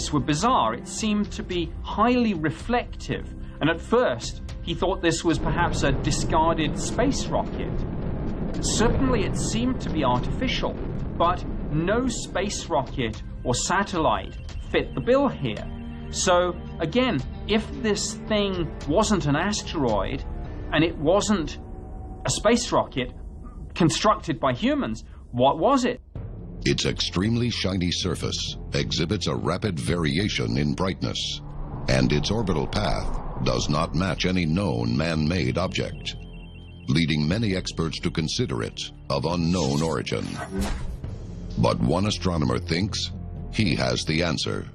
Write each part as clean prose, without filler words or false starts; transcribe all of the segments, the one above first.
objects were bizarre. It seemed to be highly reflective, and at first he thought this was perhaps a discarded space rocket. Certainly it seemed to be artificial, but no space rocket or satellite fit the bill here. So again, if this thing wasn't an asteroid and it wasn't a space rocket constructed by humans, what was it? Its extremely shiny surface exhibits a rapid variation in brightness, and its orbital path does not match any known man-made object, leading many experts to consider it of unknown origin. But one astronomer thinks he has the answer.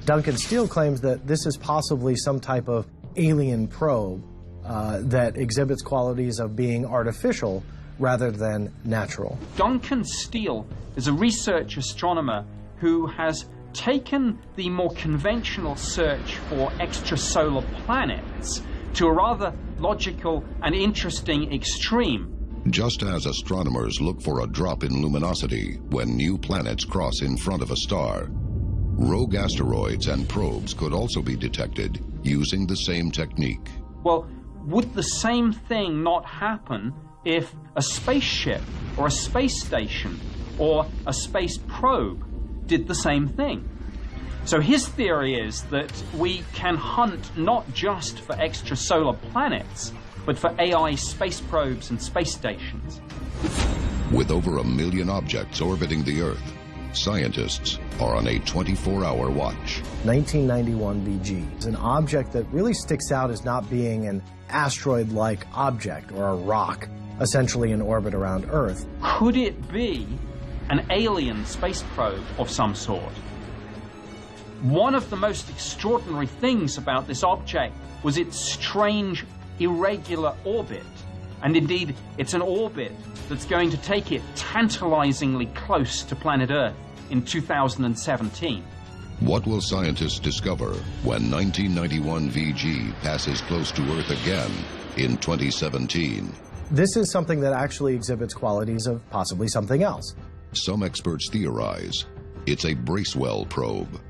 Duncan Steele claims that this is possibly some type of alien probe that exhibits qualities of being artificial rather than natural. Duncan Steele is a research astronomer who has taken the more conventional search for extrasolar planets to a rather logical and interesting extreme. Just as astronomers look for a drop in luminosity when new planets cross in front of a star, rogue asteroids and probes could also be detected using the same technique. Well, would the same thing not happen if a spaceship or a space station or a space probe did the same thing? So his theory is that we can hunt not just for extrasolar planets, but for AI space probes and space stations. With over 1 million objects orbiting the Earth, scientists are on a 24-hour watch. 1991 VG is an object that really sticks out as not being an asteroid-like object or a rock, essentially in orbit around Earth. Could it be an alien space probe of some sort? One of the most extraordinary things about this object was its strange, irregular orbit. And indeed, it's an orbit that's going to take it tantalizingly close to planet Earth in 2017. What will scientists discover when 1991 VG passes close to Earth again in 2017? This is something that actually exhibits qualities of possibly something else. Some experts theorize it's a Bracewell probe,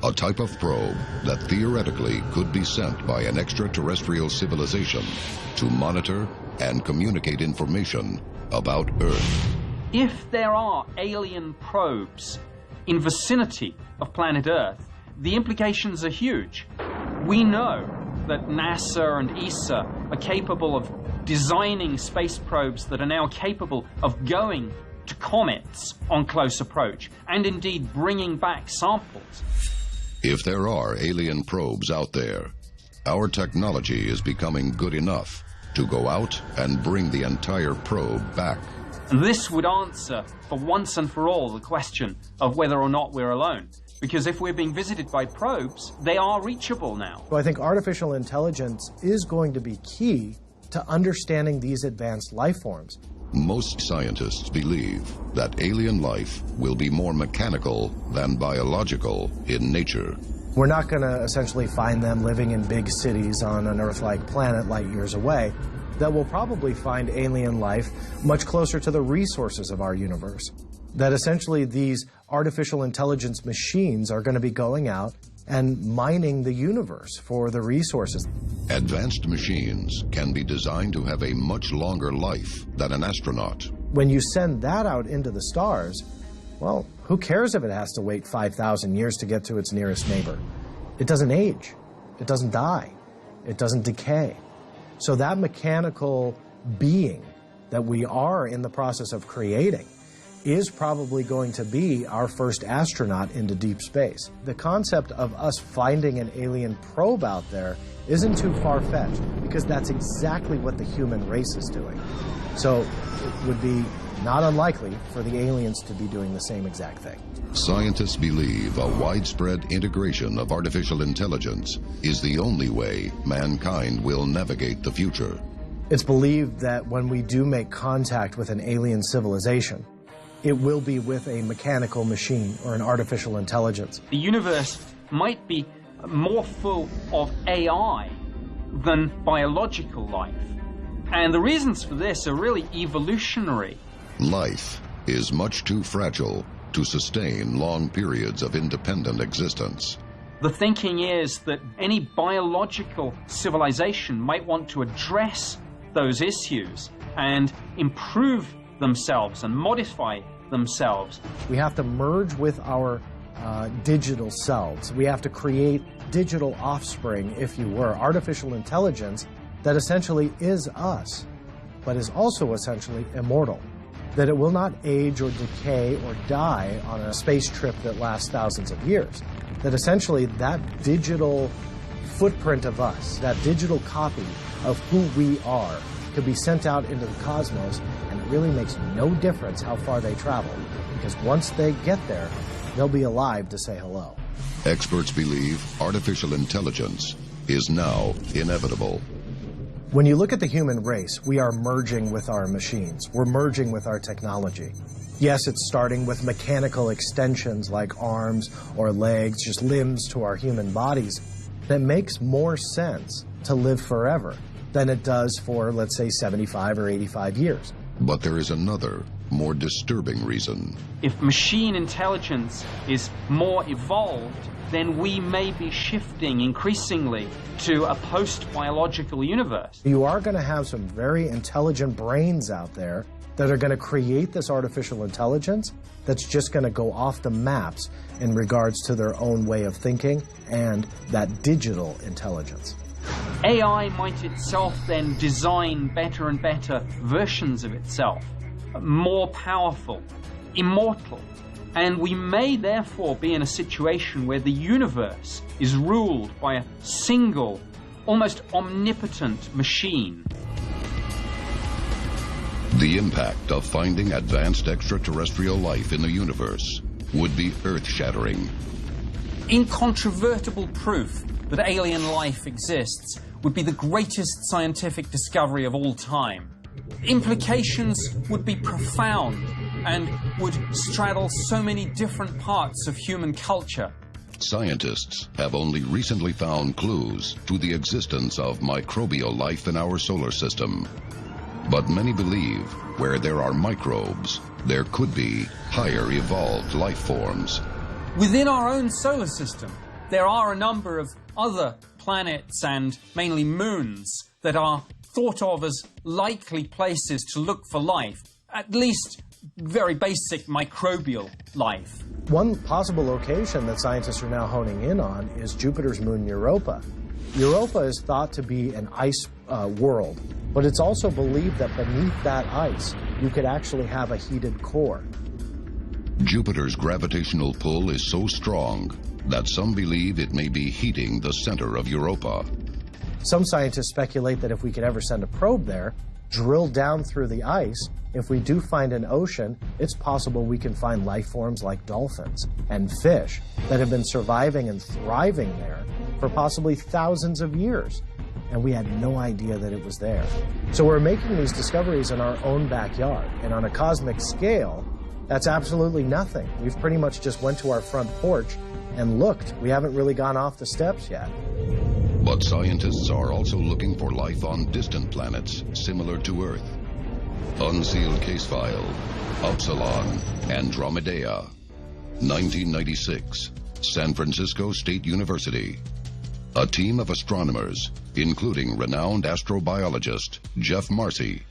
a type of probe that theoretically could be sent by an extraterrestrial civilization to monitor and communicate information about Earth. If there are alien probes in vicinity of planet Earth, the implications are huge. We know that NASA and ESA are capable of designing space probes that are now capable of going to comets on close approach and indeed bringing back samples. If there are alien probes out there, our technology is becoming good enough to go out and bring the entire probe back. And this would answer for once and for all the question of whether or not we're alone. Because if we're being visited by probes, they are reachable now. So I think artificial intelligence is going to be key to understanding these advanced life forms. Most scientists believe that alien life will be more mechanical than biological in nature. We're not going to essentially find them living in big cities on an Earth-like planet light years away. That we'll probably find alien life much closer to the resources of our universe. That essentially these artificial intelligence machines are going to be going out and mining the universe for the resources. Advanced machines can be designed to have a much longer life than an astronaut. When you send that out into the stars, well, who cares if it has to wait 5,000 years to get to its nearest neighbor? It doesn't age, it doesn't die, it doesn't decay. So that mechanical being that we are in the process of creating is probably going to be our first astronaut into deep space. The concept of us finding an alien probe out there isn't too far-fetched, because that's exactly what the human race is doing. So it would be not unlikely for the aliens to be doing the same exact thing. Scientists believe a widespread integration of artificial intelligence is the only way mankind will navigate the future. It's believed that when we do make contact with an alien civilization, it will be with a mechanical machine or an artificial intelligence. The universe might be more full of AI than biological life. And the reasons for this are really evolutionary. Life is much too fragile to sustain long periods of independent existence. The thinking is that any biological civilization might want to address those issues and improve themselves and modify themselves. We have to merge with our digital selves. We have to create digital offspring, if you were, artificial intelligence that essentially is us, but is also essentially immortal. That it will not age or decay or die on a space trip that lasts thousands of years. That essentially that digital footprint of us, that digital copy of who we are, could be sent out into the cosmos, and it really makes no difference how far they travel, because once they get there, they'll be alive to say hello. Experts believe artificial intelligence is now inevitable. When you look at the human race, we are merging with our machines. We're merging with our technology. Yes, it's starting with mechanical extensions like arms or legs, just limbs to our human bodies. That makes more sense to live forever than it does for, let's say, 75 or 85 years. But there is another, more disturbing reason. If machine intelligence is more evolved, then we may be shifting increasingly to a post-biological universe. You are going to have some very intelligent brains out there that are going to create this artificial intelligence that's just going to go off the maps in regards to their own way of thinking and that digital intelligence. AI might itself then design better and better versions of itself, more powerful, immortal, and we may therefore be in a situation where the universe is ruled by a single, almost omnipotent machine. The impact of finding advanced extraterrestrial life in the universe would be earth-shattering. Incontrovertible proof that alien life exists would be the greatest scientific discovery of all time. Implications would be profound and would straddle so many different parts of human culture. Scientists have only recently found clues to the existence of microbial life in our solar system. But many believe where there are microbes, there could be higher evolved life forms. Within our own solar system, there are a number of other planets and mainly moons that are thought of as likely places to look for life, at least very basic microbial life. One possible location that scientists are now honing in on is Jupiter's moon Europa. Europa is thought to be an ice world, but it's also believed that beneath that ice, you could actually have a heated core. Jupiter's gravitational pull is so strong that some believe it may be heating the center of Europa. Some scientists speculate that if we could ever send a probe there, drill down through the ice, if we do find an ocean, it's possible we can find life forms like dolphins and fish that have been surviving and thriving there for possibly thousands of years. And we had no idea that it was there. So we're making these discoveries in our own backyard. And on a cosmic scale, that's absolutely nothing. We've pretty much just went to our front porch and looked. We haven't really gone off the steps yet. But scientists are also looking for life on distant planets similar to Earth. Unsealed case file, Upsilon, Andromeda. 1996, San Francisco State University. A team of astronomers, including renowned astrobiologist Jeff Marcy,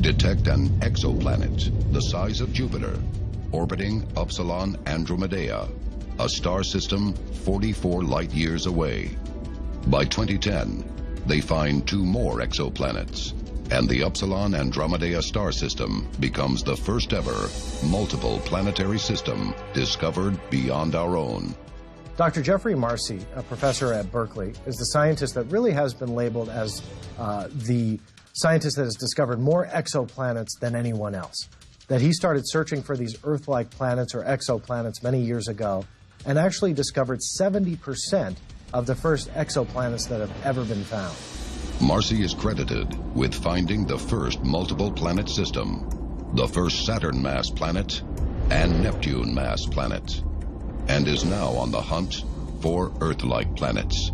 detect an exoplanet the size of Jupiter, orbiting Upsilon Andromeda, a star system 44 light-years away. By 2010, they find 2 more exoplanets, and the Upsilon Andromeda star system becomes the first ever multiple planetary system discovered beyond our own. Dr. Jeffrey Marcy, a professor at Berkeley, is the scientist that really has been labeled as the scientist that has discovered more exoplanets than anyone else. That he started searching for these Earth-like planets or exoplanets many years ago and actually discovered 70% of the first exoplanets that have ever been found. Marcy is credited with finding the first multiple planet system, the first Saturn mass planet, and Neptune mass planet, and is now on the hunt for Earth-like planets.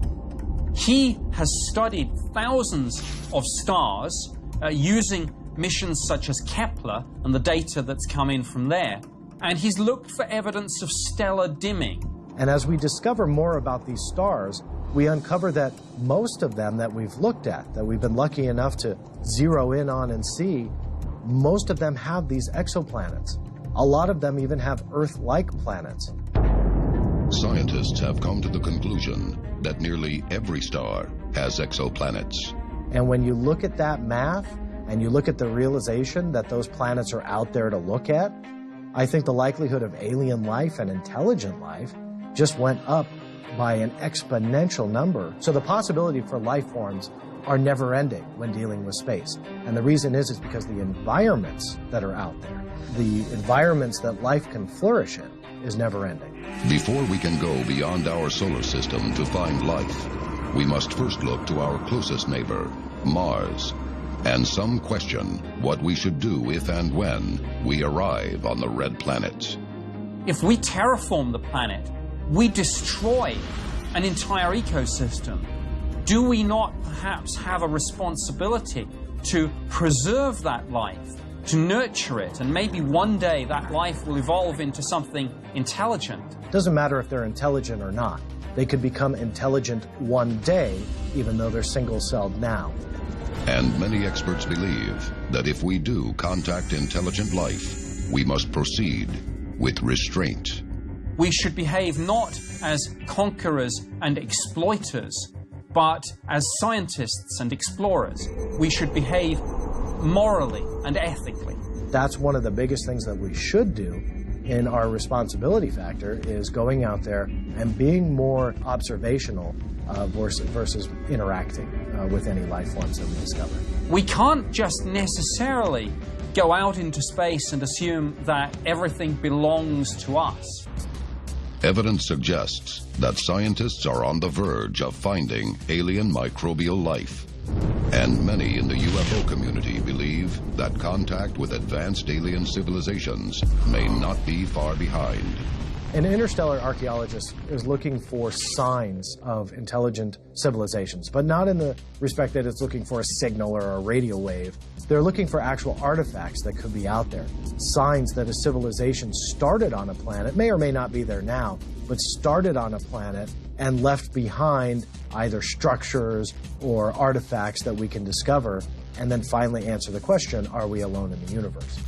He has studied thousands of stars using missions such as Kepler and the data that's come in from there, and he's looked for evidence of stellar dimming. And as we discover more about these stars, we uncover that most of them that we've looked at, that we've been lucky enough to zero in on and see, most of them have these exoplanets. A lot of them even have Earth-like planets. Scientists have come to the conclusion that nearly every star has exoplanets. And when you look at that math, and you look at the realization that those planets are out there to look at, I think the likelihood of alien life and intelligent life just went up by an exponential number. So the possibility for life forms are never ending when dealing with space. And the reason is because the environments that are out there, the environments that life can flourish in, is never ending. Before we can go beyond our solar system to find life, we must first look to our closest neighbor, Mars, and some question what we should do if and when we arrive on the red planet. If we terraform the planet, we destroy an entire ecosystem. Do we not perhaps have a responsibility to preserve that life, to nurture it, and maybe one day that life will evolve into something intelligent? It doesn't matter if they're intelligent or not. They could become intelligent one day, even though they're single-celled now. And many experts believe that if we do contact intelligent life, we must proceed with restraint. We should behave not as conquerors and exploiters, but as scientists and explorers. We should behave morally and ethically. That's one of the biggest things that we should do in our responsibility factor, is going out there and being more observational versus interacting with any life forms that we discover. We can't just necessarily go out into space and assume that everything belongs to us. Evidence suggests that scientists are on the verge of finding alien microbial life. And many in the UFO community believe that contact with advanced alien civilizations may not be far behind. An interstellar archaeologist is looking for signs of intelligent civilizations, but not in the respect that it's looking for a signal or a radio wave. They're looking for actual artifacts that could be out there. Signs that a civilization started on a planet, may or may not be there now, but started on a planet and left behind either structures or artifacts that we can discover, and then finally answer the question, are we alone in the universe?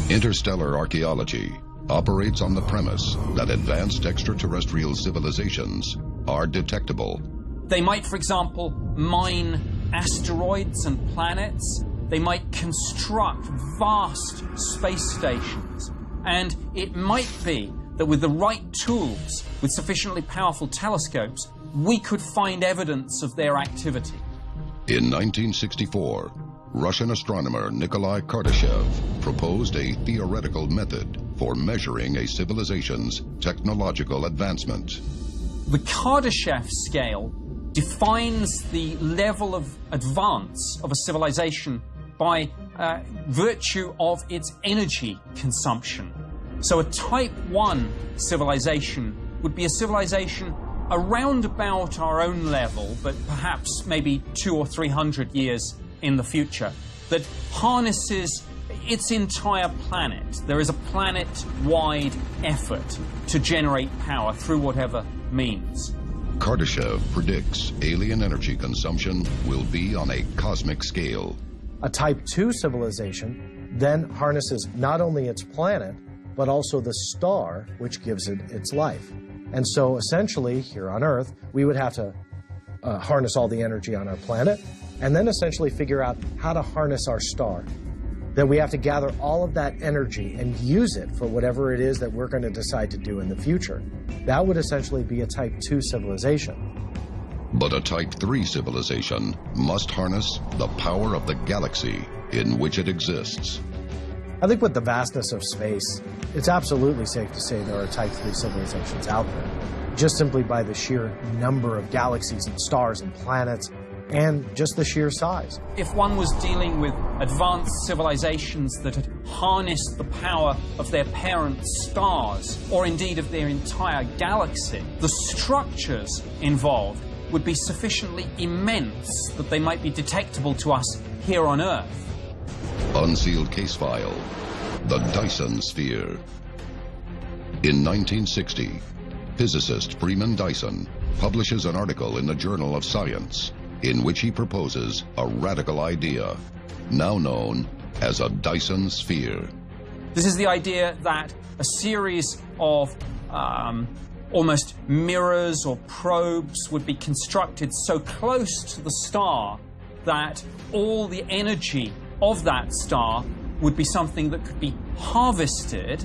Interstellar archaeology operates on the premise that advanced extraterrestrial civilizations are detectable. They might, for example, mine asteroids and planets. They might construct vast space stations. And it might be that with the right tools, with sufficiently powerful telescopes, we could find evidence of their activity. In 1964, Russian astronomer Nikolai Kardashev proposed a theoretical method for measuring a civilization's technological advancement. The Kardashev scale defines the level of advance of a civilization by virtue of its energy consumption. So a Type 1 civilization would be a civilization around about our own level, but perhaps maybe 200 or 300 years in the future, that harnesses its entire planet. There is a planet-wide effort to generate power through whatever means. Kardashev predicts alien energy consumption will be on a cosmic scale. A Type 2 civilization then harnesses not only its planet, but also the star which gives it its life. And so essentially, here on Earth, we would have to harness all the energy on our planet, and then essentially figure out how to harness our star. Then we have to gather all of that energy and use it for whatever it is that we're going to decide to do in the future. That would essentially be a Type 2 civilization. But a Type 3 civilization must harness the power of the galaxy in which it exists. I think with the vastness of space, it's absolutely safe to say there are Type 3 civilizations out there, just simply by the sheer number of galaxies and stars and planets, and just the sheer size. If one was dealing with advanced civilizations that had harnessed the power of their parent stars, or indeed of their entire galaxy, the structures involved would be sufficiently immense that they might be detectable to us here on Earth. Unsealed case file, the Dyson Sphere. In 1960, physicist Freeman Dyson publishes an article in the Journal of Science in which he proposes a radical idea, now known as a Dyson sphere. This is the idea that a series of almost mirrors or probes would be constructed so close to the star that all the energy of that star would be something that could be harvested.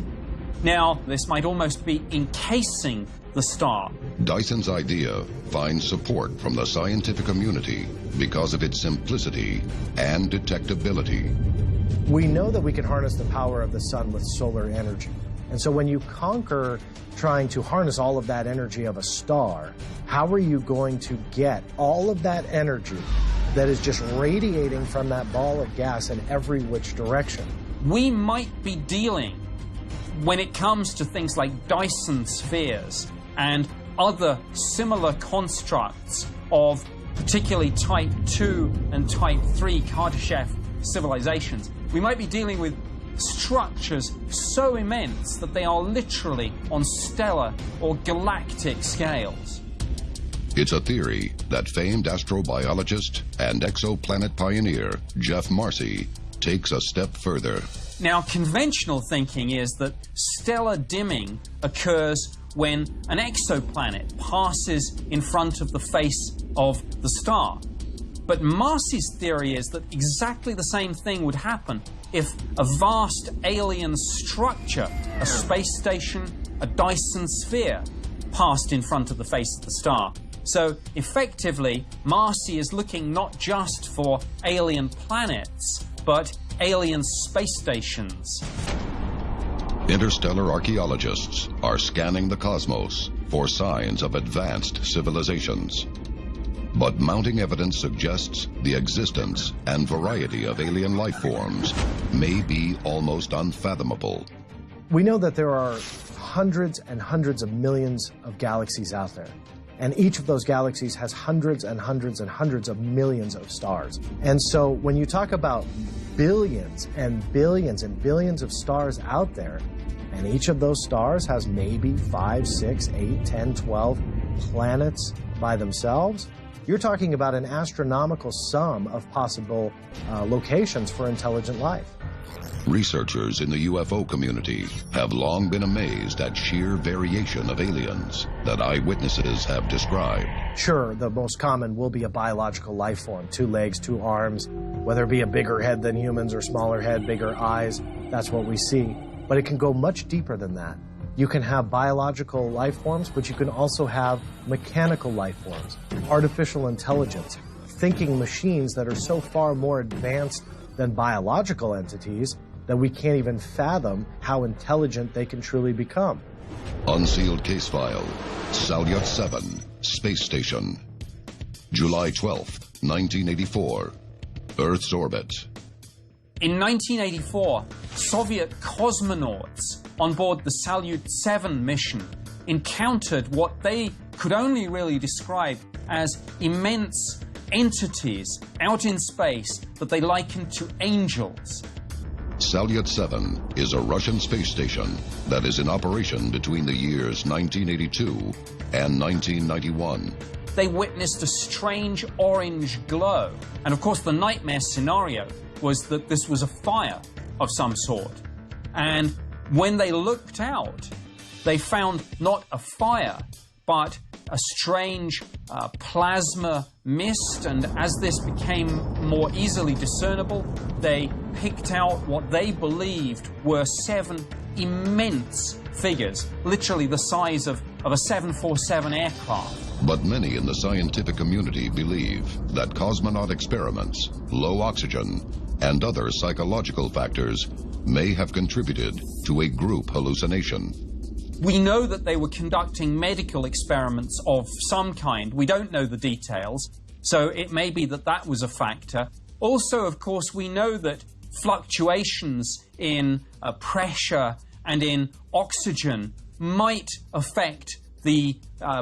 Now, this might almost be encasing the star. Dyson's idea finds support from the scientific community because of its simplicity and detectability. We know that we can harness the power of the sun with solar energy. And so when you conquer trying to harness all of that energy of a star, how are you going to get all of that energy that is just radiating from that ball of gas in every which direction? We might be dealing, when it comes to things like Dyson spheres and other similar constructs of particularly Type 2 and Type 3 Kardashev civilizations, we might be dealing with structures so immense that they are literally on stellar or galactic scales. It's a theory that famed astrobiologist and exoplanet pioneer Jeff Marcy takes a step further. Now, conventional thinking is that stellar dimming occurs when an exoplanet passes in front of the face of the star. But Marcy's theory is that exactly the same thing would happen if a vast alien structure, a space station, a Dyson sphere, passed in front of the face of the star. So, effectively, Marcy is looking not just for alien planets, but alien space stations. Interstellar archaeologists are scanning the cosmos for signs of advanced civilizations. But mounting evidence suggests the existence and variety of alien life forms may be almost unfathomable. We know that there are hundreds and hundreds of millions of galaxies out there. And each of those galaxies has hundreds and hundreds and hundreds of millions of stars. And so when you talk about billions and billions and billions of stars out there, and each of those stars has maybe 5, 6, 8, 10, 12 planets by themselves, you're talking about an astronomical sum of possible locations for intelligent life. Researchers in the UFO community have long been amazed at sheer variation of aliens that eyewitnesses have described. Sure, the most common will be a biological life form, 2 legs, 2 arms, whether it be a bigger head than humans or smaller head, bigger eyes, that's what we see. But it can go much deeper than that. You can have biological life forms, but you can also have mechanical life forms, artificial intelligence, thinking machines that are so far more advanced than biological entities that we can't even fathom how intelligent they can truly become. Unsealed case file, Salyut 7, Space Station. July 12, 1984, Earth's orbit. In 1984, Soviet cosmonauts on board the Salyut 7 mission encountered what they could only really describe as immense entities out in space that they likened to angels. Salyut 7 is a Russian space station that is in operation between the years 1982 and 1991. They witnessed a strange orange glow. And of course, the nightmare scenario was that this was a fire of some sort. And when they looked out, they found not a fire, but a strange plasma mist, and as this became more easily discernible, they picked out what they believed were 7 immense figures, literally the size of a 747 aircraft. But many in the scientific community believe that cosmonaut experiments, low oxygen, and other psychological factors may have contributed to a group hallucination. We know that they were conducting medical experiments of some kind. We don't know the details, so it may be that that was a factor. Also, of course, we know that fluctuations in pressure and in oxygen might affect the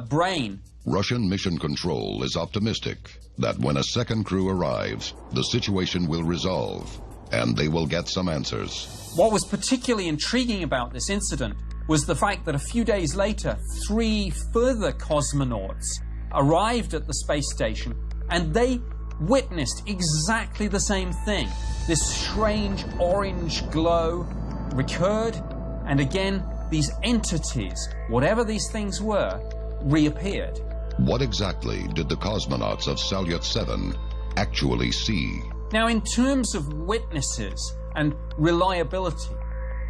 brain. Russian Mission Control is optimistic that when a second crew arrives, the situation will resolve and they will get some answers. What was particularly intriguing about this incident was the fact that a few days later, 3 further cosmonauts arrived at the space station, and they witnessed exactly the same thing. This strange orange glow recurred, and again, these entities, whatever these things were, reappeared. What exactly did the cosmonauts of Salyut 7 actually see? Now, in terms of witnesses and reliability,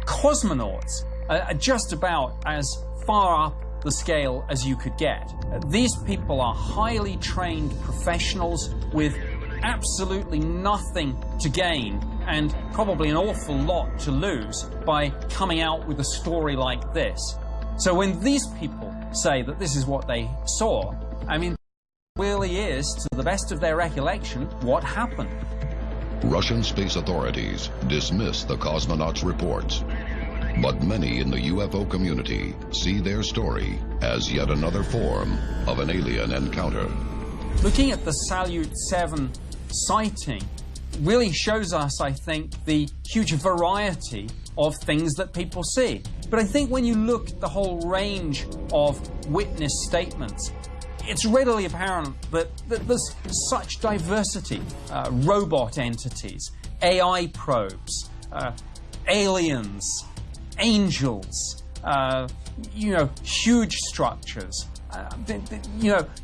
cosmonauts are just about as far up the scale as you could get. These people are highly trained professionals with absolutely nothing to gain and probably an awful lot to lose by coming out with a story like this. So when these people say that this is what they saw, I mean, it really is, to the best of their recollection, what happened. Russian space authorities dismiss the cosmonauts' reports, but many in the UFO community see their story as yet another form of an alien encounter. Looking at the Salyut 7 sighting really shows us, I think, the huge variety of things that people see. But I think when you look at the whole range of witness statements, it's readily apparent that there's such diversity. Robot entities, AI probes, aliens, angels, huge structures.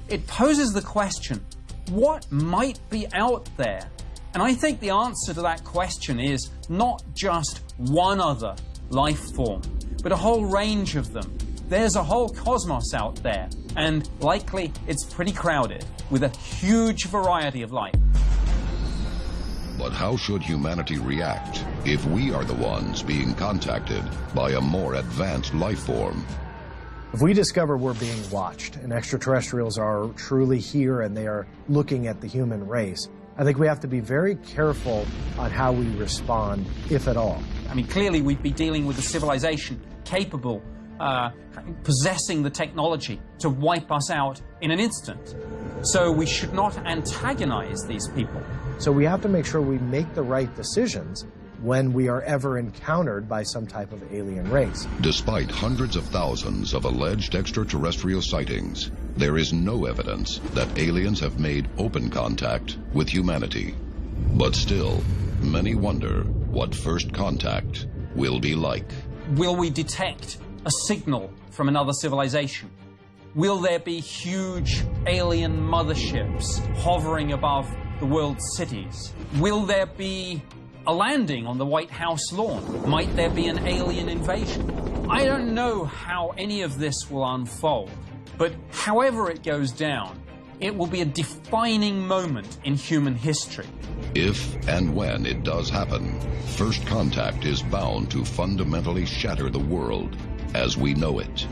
It poses the question, what might be out there? And I think the answer to that question is not just one other life form, but a whole range of them. There's a whole cosmos out there, and likely it's pretty crowded with a huge variety of life. But how should humanity react if we are the ones being contacted by a more advanced life form? If we discover we're being watched and extraterrestrials are truly here and they are looking at the human race, I think we have to be very careful on how we respond, if at all. I mean, clearly we'd be dealing with a civilization capable, possessing the technology to wipe us out in an instant. So we should not antagonize these people. So we have to make sure we make the right decisions when we are ever encountered by some type of alien race. Despite hundreds of thousands of alleged extraterrestrial sightings, there is no evidence that aliens have made open contact with humanity. But still, many wonder what first contact will be like. Will we detect a signal from another civilization? Will there be huge alien motherships hovering above the world's cities? Will there be a landing on the White House lawn? Might there be an alien invasion? I don't know how any of this will unfold, but however it goes down, it will be a defining moment in human history. If and when it does happen, first contact is bound to fundamentally shatter the world as we know it.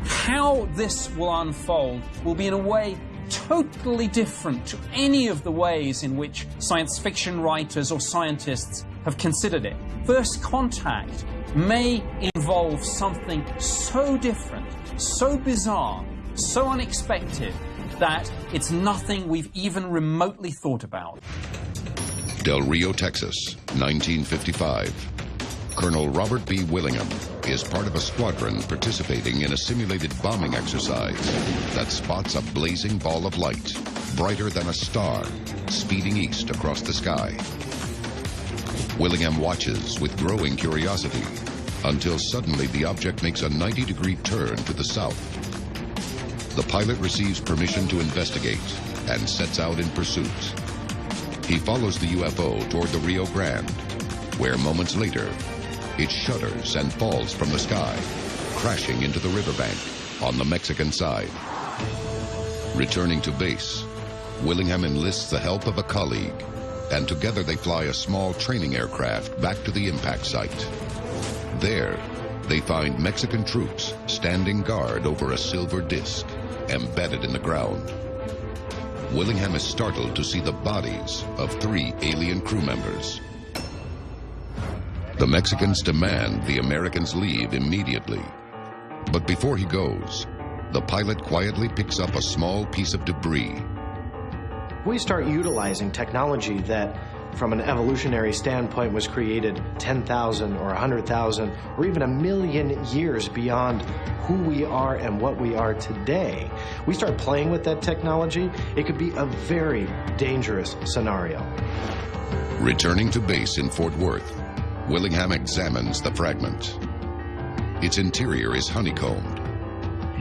How this will unfold will be in a way totally different to any of the ways in which science fiction writers or scientists have considered it. First contact may involve something so different, so bizarre, so unexpected, that it's nothing we've even remotely thought about. Del Rio, Texas, 1955. Colonel Robert B. Willingham is part of a squadron participating in a simulated bombing exercise that spots a blazing ball of light, brighter than a star, speeding east across the sky. Willingham watches with growing curiosity until suddenly the object makes a 90-degree turn to the south. The pilot receives permission to investigate and sets out in pursuit. He follows the UFO toward the Rio Grande, where moments later, it shudders and falls from the sky, crashing into the riverbank on the Mexican side. Returning to base, Willingham enlists the help of a colleague, and together they fly a small training aircraft back to the impact site. There, they find Mexican troops standing guard over a silver disc embedded in the ground. Willingham is startled to see the bodies of 3 alien crew members. The Mexicans demand the Americans leave immediately. But before he goes, the pilot quietly picks up a small piece of debris. We start utilizing technology that from an evolutionary standpoint was created 10,000 or 100,000 or even 1,000,000 years beyond who we are and what we are today, we start playing with that technology, it could be a very dangerous scenario. Returning to base in Fort Worth, Willingham examines the fragment. Its interior is honeycombed,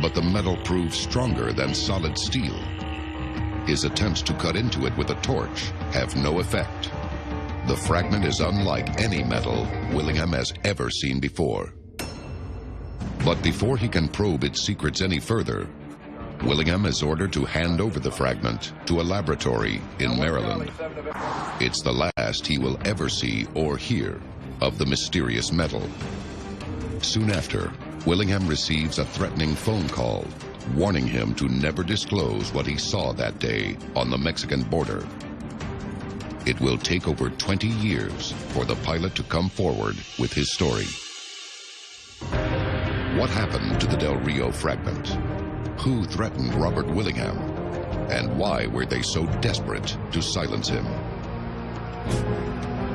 but the metal proves stronger than solid steel. His attempts to cut into it with a torch have no effect. The fragment is unlike any metal Willingham has ever seen before. But before he can probe its secrets any further, Willingham is ordered to hand over the fragment to a laboratory in Maryland. It's the last he will ever see or hear of the mysterious metal. Soon after, Willingham receives a threatening phone call, warning him to never disclose what he saw that day on the Mexican border. It will take over 20 years for the pilot to come forward with his story. What happened to the Del Rio fragment? Who threatened Robert Willingham? And why were they so desperate to silence him?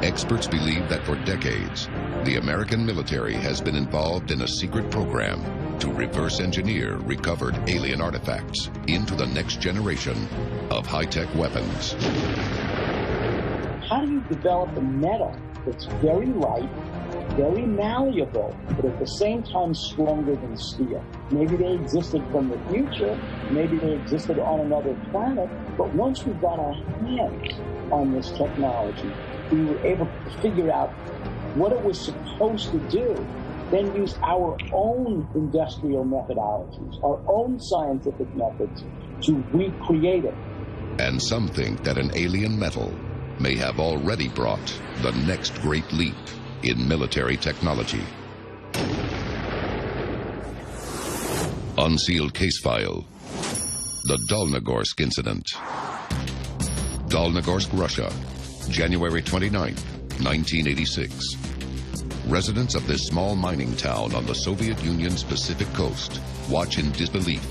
Experts believe that for decades, the American military has been involved in a secret program to reverse engineer recovered alien artifacts into the next generation of high-tech weapons. How do you develop a metal that's very light, very malleable, but at the same time stronger than steel? Maybe they existed from the future, maybe they existed on another planet, but once we got our hands on this technology, we were able to figure out what it was supposed to do, then use our own industrial methodologies, our own scientific methods to recreate it. And some think that an alien metal may have already brought the next great leap in military technology. Unsealed case file. The Dolnogorsk incident. Dolnogorsk, Russia, January 29, 1986. Residents of this small mining town on the Soviet Union's Pacific coast watch in disbelief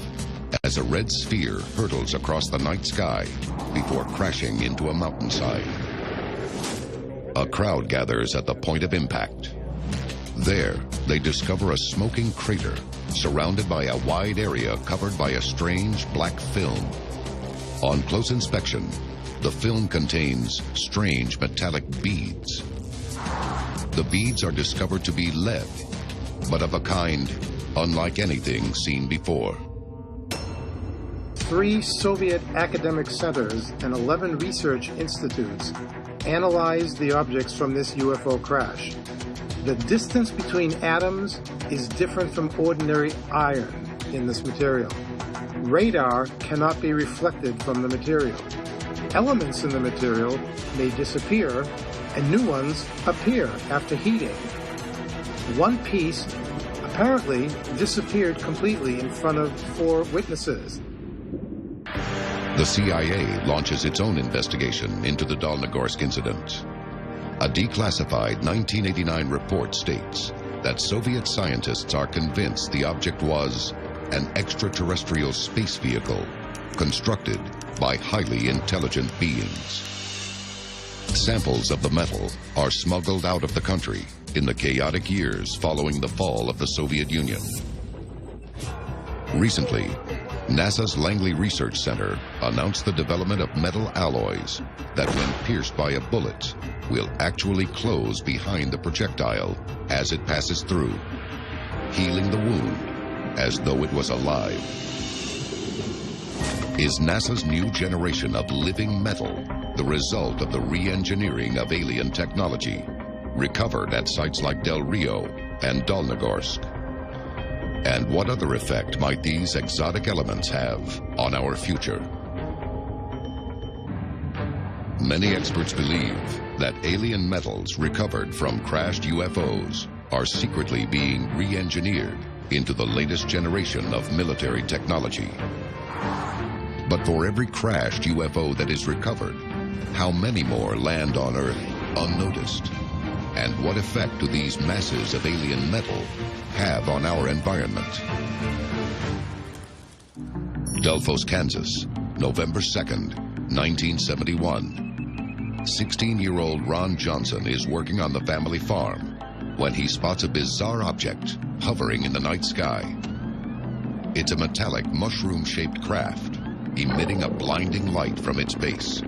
as a red sphere hurtles across the night sky before crashing into a mountainside. A crowd gathers at the point of impact. There, they discover a smoking crater surrounded by a wide area covered by a strange black film. On close inspection, the film contains strange metallic beads. The beads are discovered to be lead, but of a kind unlike anything seen before. 3 Soviet academic centers and 11 research institutes analyzed the objects from this UFO crash. The distance between atoms is different from ordinary iron in this material. Radar cannot be reflected from the material. Elements in the material may disappear and new ones appear after heating. One piece apparently disappeared completely in front of 4 witnesses. The CIA launches its own investigation into the Dolnogorsk incident. A declassified 1989 report states that Soviet scientists are convinced the object was an extraterrestrial space vehicle constructed by highly intelligent beings. Samples of the metal are smuggled out of the country in the chaotic years following the fall of the Soviet Union. Recently, NASA's Langley Research Center announced the development of metal alloys that, when pierced by a bullet, will actually close behind the projectile as it passes through, healing the wound as though it was alive. Is NASA's new generation of living metal the result of the re-engineering of alien technology recovered at sites like Del Rio and Dolnogorsk? And what other effect might these exotic elements have on our future? Many experts believe that alien metals recovered from crashed UFOs are secretly being re-engineered into the latest generation of military technology. But for every crashed UFO that is recovered, how many more land on Earth unnoticed? And what effect do these masses of alien metal have on our environment? Delphos, Kansas, November 2nd, 1971. 16-year-old Ron Johnson is working on the family farm when he spots a bizarre object hovering in the night sky. It's a metallic mushroom-shaped craft, emitting a blinding light from its base.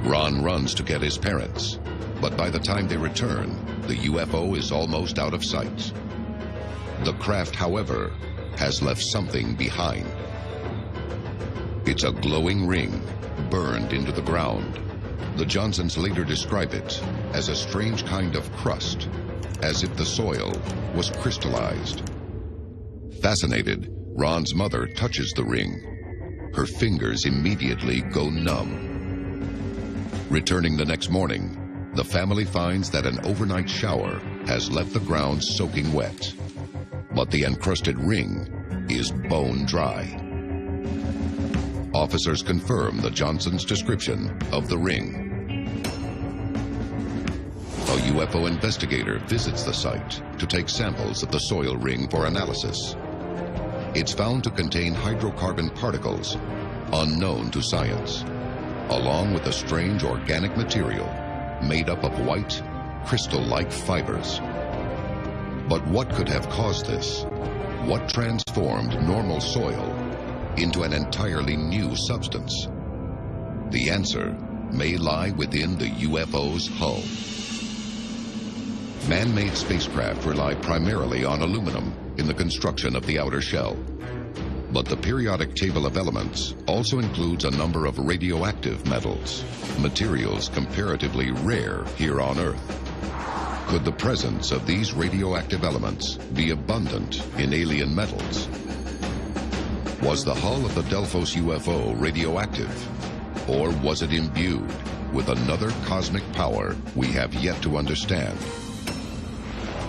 Ron runs to get his parents, but by the time they return, the UFO is almost out of sight. The craft, however, has left something behind. It's a glowing ring burned into the ground. The Johnsons later describe it as a strange kind of crust, as if the soil was crystallized. Fascinated, Ron's mother touches the ring. Her fingers immediately go numb. Returning the next morning, the family finds that an overnight shower has left the ground soaking wet, but the encrusted ring is bone dry. Officers confirm the Johnsons' description of the ring. A UFO investigator visits the site to take samples of the soil ring for analysis. It's found to contain hydrocarbon particles unknown to science, along with a strange organic material made up of white, crystal-like fibers. But what could have caused this? What transformed normal soil into an entirely new substance? The answer may lie within the UFO's hull. Man-made spacecraft rely primarily on aluminum in the construction of the outer shell. But the periodic table of elements also includes a number of radioactive metals, materials comparatively rare here on Earth. Could the presence of these radioactive elements be abundant in alien metals? Was the hull of the Delphos UFO radioactive, or was it imbued with another cosmic power we have yet to understand?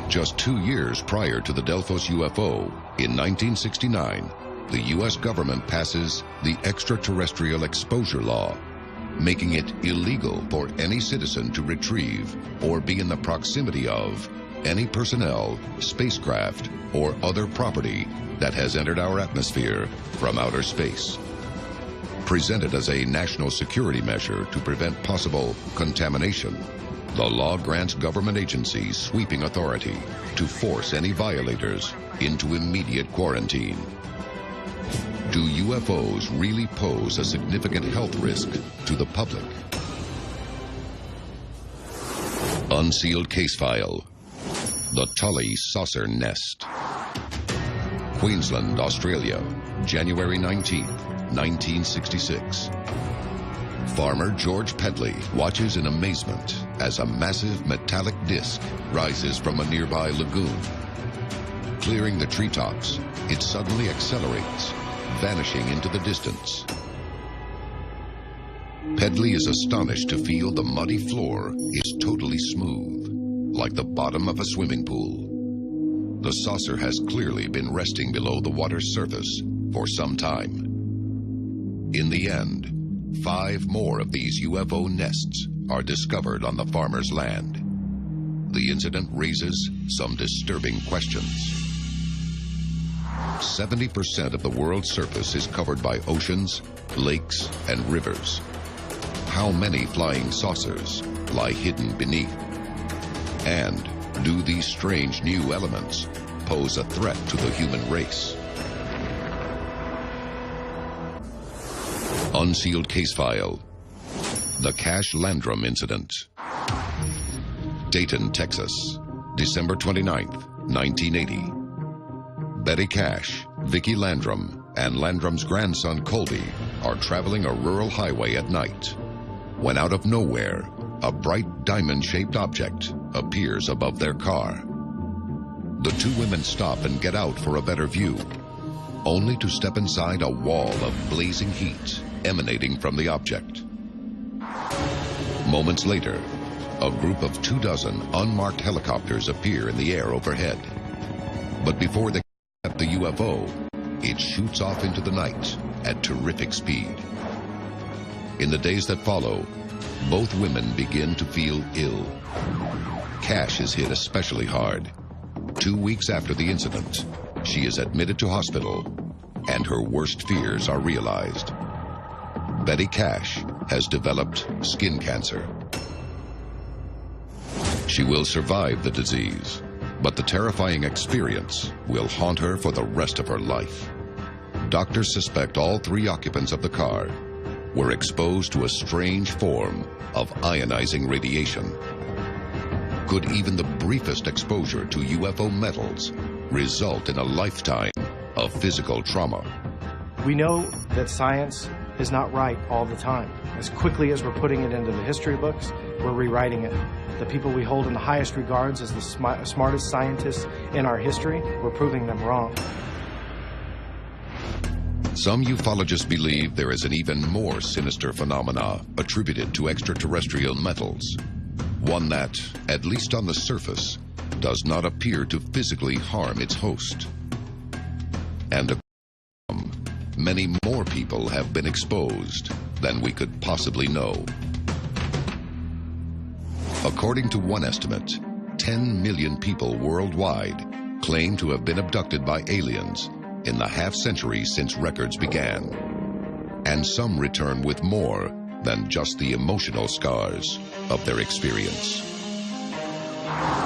Just 2 years prior to the Delphos UFO, in 1969, the U.S. government passes the Extraterrestrial Exposure Law, making it illegal for any citizen to retrieve or be in the proximity of any personnel, spacecraft, or other property that has entered our atmosphere from outer space. Presented as a national security measure to prevent possible contamination, the law grants government agencies sweeping authority to force any violators into immediate quarantine. Do UFOs really pose a significant health risk to the public? Unsealed case file. The Tully Saucer Nest. Queensland, Australia, January 19, 1966. Farmer George Pedley watches in amazement as a massive metallic disc rises from a nearby lagoon. Clearing the treetops, it suddenly accelerates, vanishing into the distance. Pedley is astonished to feel the muddy floor is totally smooth, like the bottom of a swimming pool. The saucer has clearly been resting below the water's surface for some time. In the end, 5 more of these UFO nests are discovered on the farmer's land. The incident raises some disturbing questions. 70% of the world's surface is covered by oceans, lakes, and rivers. How many flying saucers lie hidden beneath? And do these strange new elements pose a threat to the human race? Unsealed case file. The Cash Landrum Incident. Dayton, Texas, December 29th, 1980. Betty Cash, Vicki Landrum, and Landrum's grandson Colby are traveling a rural highway at night, when out of nowhere, a bright diamond-shaped object appears above their car. The 2 women stop and get out for a better view, only to step inside a wall of blazing heat emanating from the object. Moments later, a group of 24 unmarked helicopters appear in the air overhead. But before they at the UFO, it shoots off into the night at terrific speed. In the days that follow, both women begin to feel ill. Cash is hit especially hard. 2 weeks after the incident, she is admitted to hospital, and her worst fears are realized. Betty Cash has developed skin cancer. She will survive the disease, but the terrifying experience will haunt her for the rest of her life. Doctors suspect all 3 occupants of the car were exposed to a strange form of ionizing radiation. Could even the briefest exposure to UFO metals result in a lifetime of physical trauma? We know that science is not right all the time. As quickly as we're putting it into the history books, we're rewriting it. The people we hold in the highest regards as the smartest scientists in our history, we're proving them wrong. Some ufologists believe there is an even more sinister phenomena attributed to extraterrestrial metals. One that, at least on the surface, does not appear to physically harm its host. And many more people have been exposed than we could possibly know. According to one estimate, 10 million people worldwide claim to have been abducted by aliens in the half-century since records began. And some return with more than just the emotional scars of their experience.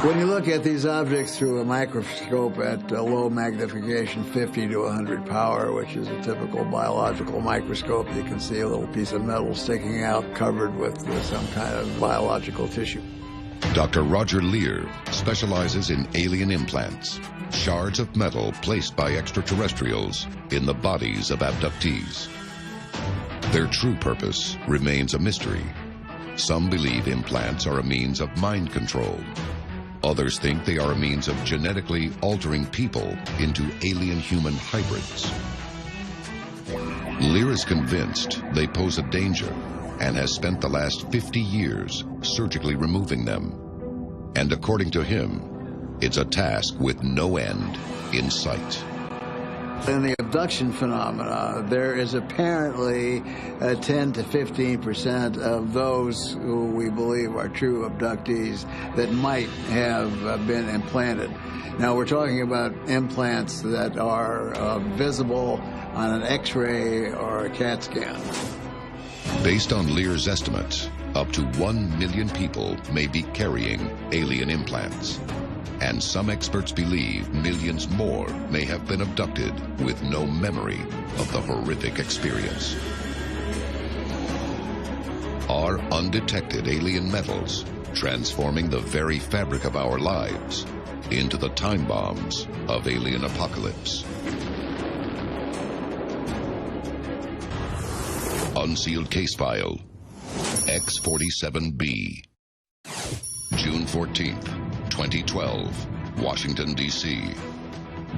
When you look at these objects through a microscope at low magnification, 50 to 100 power, which is a typical biological microscope, you can see a little piece of metal sticking out covered with some kind of biological tissue. Dr. Roger Lear specializes in alien implants, shards of metal placed by extraterrestrials in the bodies of abductees. Their true purpose remains a mystery. Some believe implants are a means of mind control. Others think they are a means of genetically altering people into alien-human hybrids. Lear is convinced they pose a danger and has spent the last 50 years surgically removing them. And according to him, it's a task with no end in sight. In the abduction phenomena, there is apparently 10 to 15% of those who we believe are true abductees that might have been implanted. Now, we're talking about implants that are visible on an X-ray or a CAT scan. Based on Lear's estimates, up to 1 million people may be carrying alien implants. And some experts believe millions more may have been abducted with no memory of the horrific experience. Are undetected alien metals transforming the very fabric of our lives into the time bombs of alien apocalypse? Unsealed Case File, X-47B. June 14th, 2012, Washington, D.C.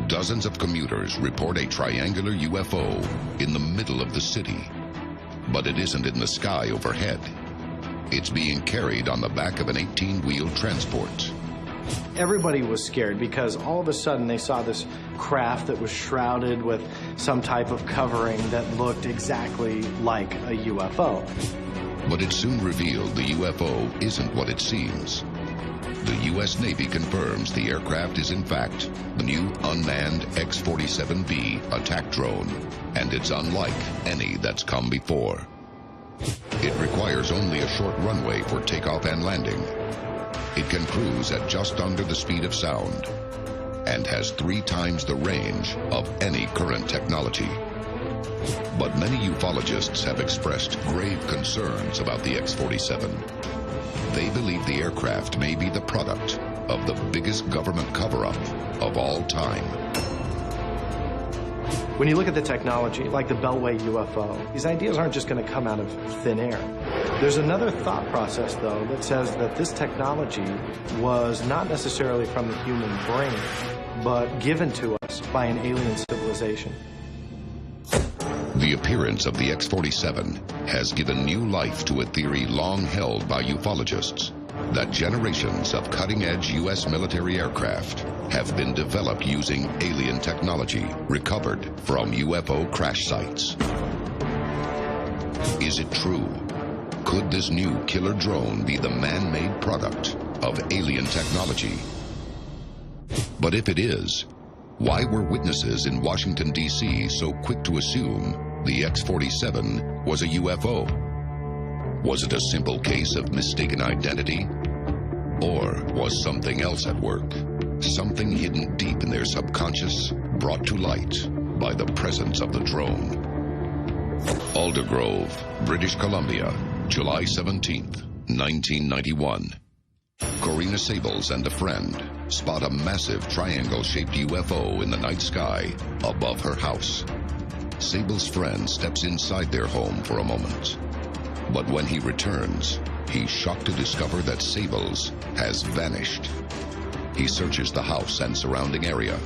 Dozens of commuters report a triangular UFO in the middle of the city. But it isn't in the sky overhead. It's being carried on the back of an 18-wheel transport. Everybody was scared because all of a sudden they saw this craft that was shrouded with some type of covering that looked exactly like a UFO. But it soon revealed the UFO isn't what it seems. The U.S. Navy confirms the aircraft is in fact the new unmanned X-47B attack drone, and it's unlike any that's come before. It requires only a short runway for takeoff and landing. It can cruise at just under the speed of sound and has 3 times the range of any current technology. But many ufologists have expressed grave concerns about the X-47. They believe the aircraft may be the product of the biggest government cover-up of all time. When you look at the technology, like the Beltway UFO, these ideas aren't just going to come out of thin air. There's another thought process, though, that says that this technology was not necessarily from the human brain, but given to us by an alien civilization. The appearance of the X-47 has given new life to a theory long held by ufologists that generations of cutting-edge U.S. military aircraft have been developed using alien technology recovered from UFO crash sites. Is it true? Could this new killer drone be the man-made product of alien technology? But if it is, why were witnesses in Washington, D.C. so quick to assume the X-47 was a UFO? Was it a simple case of mistaken identity? Or was something else at work? Something hidden deep in their subconscious, brought to light by the presence of the drone. Aldergrove, British Columbia, July 17th, 1991. Corina Sables and a friend spot a massive triangle-shaped UFO in the night sky above her house. Sables' friend steps inside their home for a moment. But when he returns, he's shocked to discover that Sables has vanished. He searches the house and surrounding area,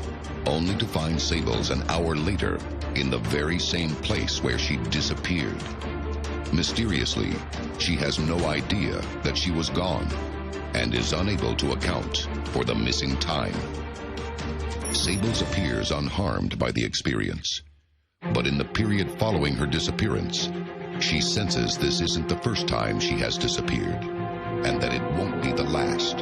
only to find Sables an hour later in the very same place where she disappeared. Mysteriously, she has no idea that she was gone and is unable to account for the missing time. Sables appears unharmed by the experience, but in the period following her disappearance, she senses this isn't the first time she has disappeared, and that it won't be the last.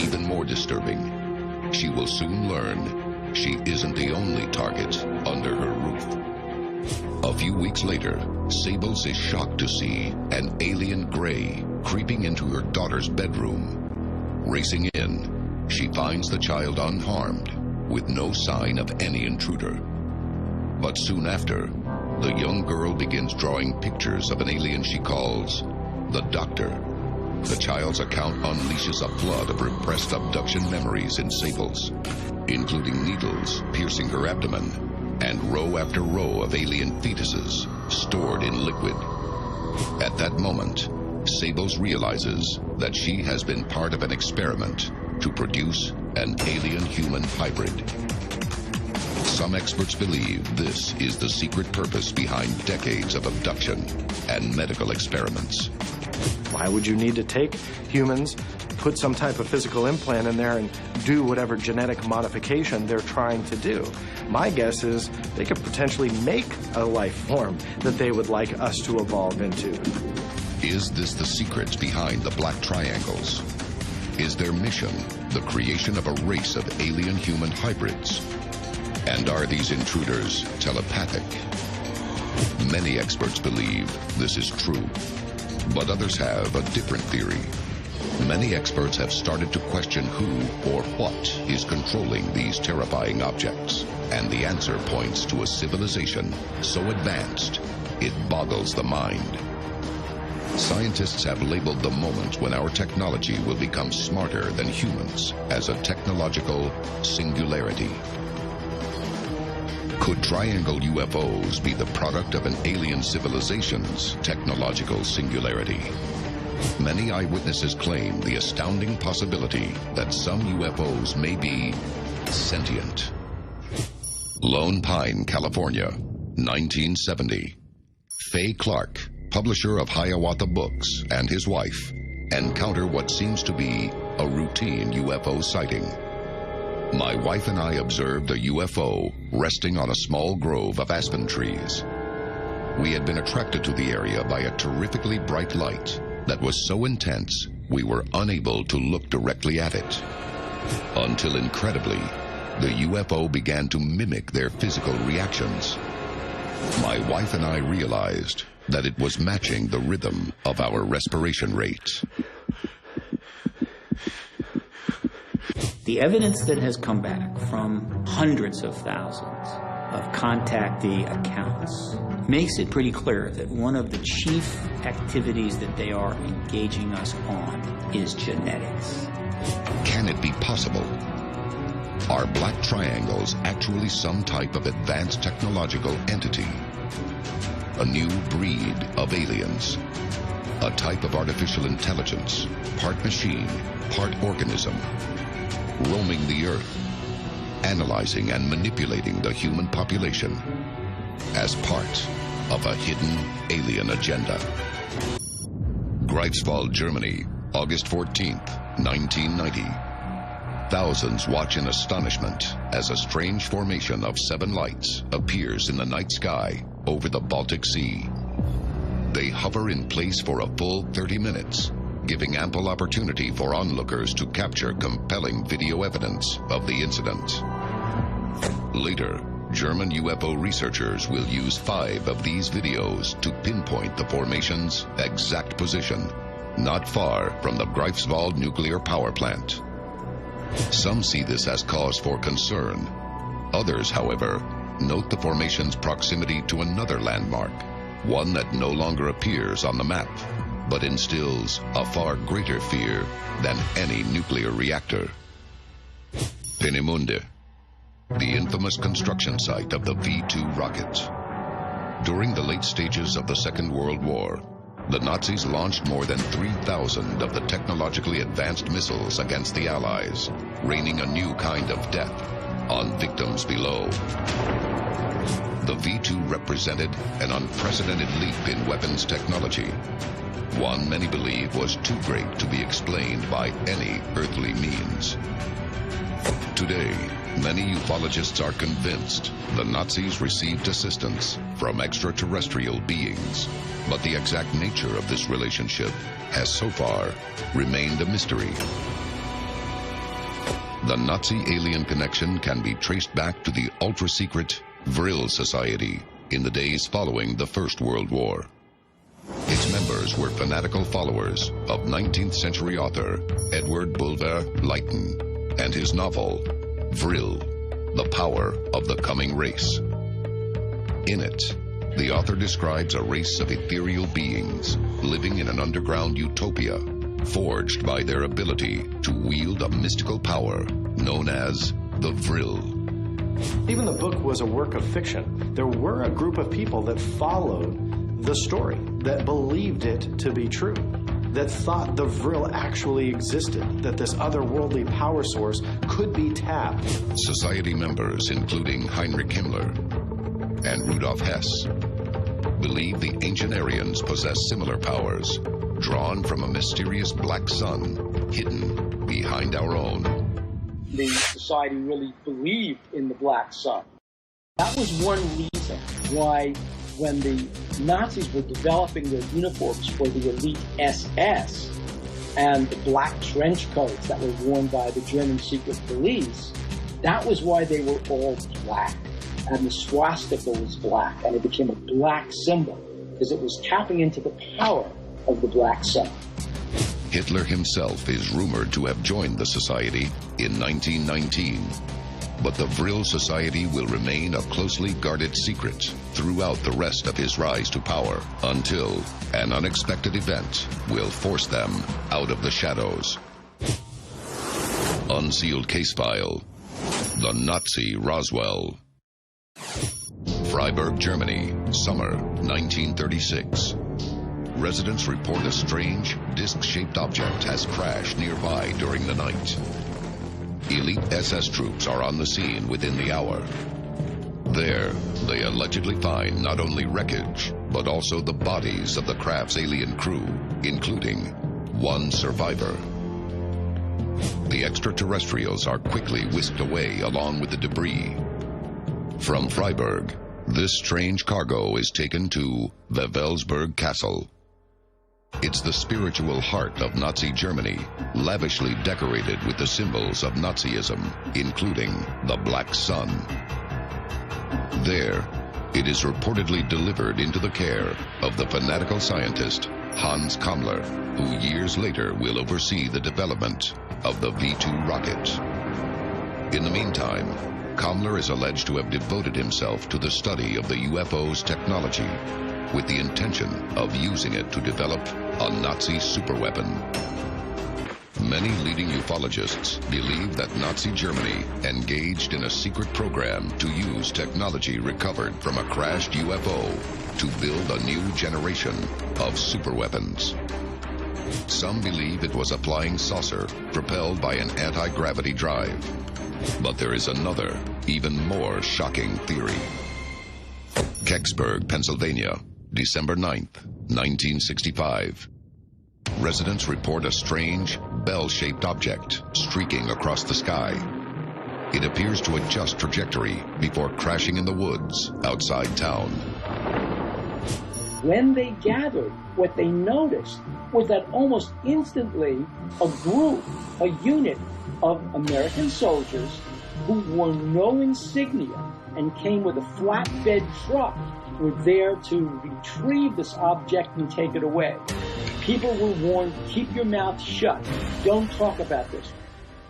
Even more disturbing, she will soon learn she isn't the only target under her roof. A few weeks later, Sables is shocked to see an alien gray creeping into her daughter's bedroom. Racing in, she finds the child unharmed, with no sign of any intruder. But soon after, the young girl begins drawing pictures of an alien she calls the Doctor. The child's account unleashes a flood of repressed abduction memories in Sables, including needles piercing her abdomen and row after row of alien fetuses stored in liquid. At that moment, Sables realizes that she has been part of an experiment to produce an alien-human hybrid. Some experts believe this is the secret purpose behind decades of abduction and medical experiments. Why would you need to take humans, put some type of physical implant in there, and do whatever genetic modification they're trying to do? My guess is they could potentially make a life form that they would like us to evolve into. Is this the secret behind the Black Triangles? Is their mission the creation of a race of alien-human hybrids? And are these intruders telepathic? Many experts believe this is true, but others have a different theory. Many experts have started to question who or what is controlling these terrifying objects, and the answer points to a civilization so advanced it boggles the mind. Scientists have labeled the moment when our technology will become smarter than humans as a technological singularity. Could triangle UFOs be the product of an alien civilization's technological singularity? Many eyewitnesses claim the astounding possibility that some UFOs may be sentient. Lone Pine, California, 1970. Fay Clark, publisher of Hiawatha Books, and his wife encounter what seems to be a routine UFO sighting. My wife and I observed a UFO resting on a small grove of aspen trees. We had been attracted to the area by a terrifically bright light that was so intense we were unable to look directly at it. Until incredibly, the UFO began to mimic their physical reactions. My wife and I realized that it was matching the rhythm of our respiration rate. The evidence that has come back from hundreds of thousands of contactee accounts makes it pretty clear that one of the chief activities that they are engaging us on is genetics. Can it be possible? Are black triangles actually some type of advanced technological entity? A new breed of aliens? A type of artificial intelligence, part machine, part organism, roaming the earth, analyzing and manipulating the human population as part of a hidden alien agenda. Greifswald, Germany, August 14th, 1990. Thousands watch in astonishment as a strange formation of 7 lights appears in the night sky over the Baltic Sea. They hover in place for a full 30 minutes, giving ample opportunity for onlookers to capture compelling video evidence of the incident. Later, German UFO researchers will use 5 of these videos to pinpoint the formation's exact position, not far from the Greifswald nuclear power plant. Some see this as cause for concern. Others, however, note the formation's proximity to another landmark, one that no longer appears on the map, but instills a far greater fear than any nuclear reactor. Peenemünde, the infamous construction site of the V-2 rocket. During the late stages of the Second World War, the Nazis launched more than 3,000 of the technologically advanced missiles against the Allies, raining a new kind of death on victims below. The V-2 represented an unprecedented leap in weapons technology, one many believe was too great to be explained by any earthly means. Today, many ufologists are convinced the Nazis received assistance from extraterrestrial beings, but the exact nature of this relationship has so far remained a mystery. The Nazi-alien connection can be traced back to the ultra-secret Vril Society in the days following the First World War. Its members were fanatical followers of 19th century author Edward Bulwer Lytton and his novel, Vril, The Power of the Coming Race. In it, the author describes a race of ethereal beings living in an underground utopia, forged by their ability to wield a mystical power known as the Vril. Even the book was a work of fiction. There were a group of people that followed the story, that believed it to be true, that thought the Vril actually existed, that this otherworldly power source could be tapped. Society members, including Heinrich Himmler and Rudolf Hess, believe the ancient Aryans possess similar powers, drawn from a mysterious black sun hidden behind our own. The society really believed in the black sun. That was one reason why when the Nazis were developing their uniforms for the elite SS and the black trench coats that were worn by the German secret police, that was why they were all black. And the swastika was black, and it became a black symbol because it was tapping into the power of the black sun. Hitler himself is rumored to have joined the society in 1919. But the Vril Society will remain a closely guarded secret throughout the rest of his rise to power until an unexpected event will force them out of the shadows. Unsealed case file: The Nazi Roswell. Freiburg, Germany, summer 1936. Residents report a strange, disc-shaped object has crashed nearby during the night. Elite SS troops are on the scene within the hour. There, they allegedly find not only wreckage, but also the bodies of the craft's alien crew, including one survivor. The extraterrestrials are quickly whisked away along with the debris. From Freiburg, this strange cargo is taken to Wewelsburg Castle. It's the spiritual heart of Nazi Germany, lavishly decorated with the symbols of Nazism, including the Black Sun. There, it is reportedly delivered into the care of the fanatical scientist Hans Kammler, who years later will oversee the development of the V-2 rocket. In the meantime, Kammler is alleged to have devoted himself to the study of the UFO's technology, with the intention of using it to develop a Nazi superweapon. Many leading ufologists believe that Nazi Germany engaged in a secret program to use technology recovered from a crashed UFO to build a new generation of superweapons. Some believe it was a flying saucer propelled by an anti-gravity drive. But there is another, even more shocking theory. Kecksburg, Pennsylvania, December 9th, 1965. Residents report a strange, bell-shaped object streaking across the sky. It appears to adjust trajectory before crashing in the woods outside town. When they gathered, what they noticed was that almost instantly a group, a unit of American soldiers who wore no insignia and came with a flatbed truck were there to retrieve this object and take it away. People were warned, keep your mouth shut. Don't talk about this.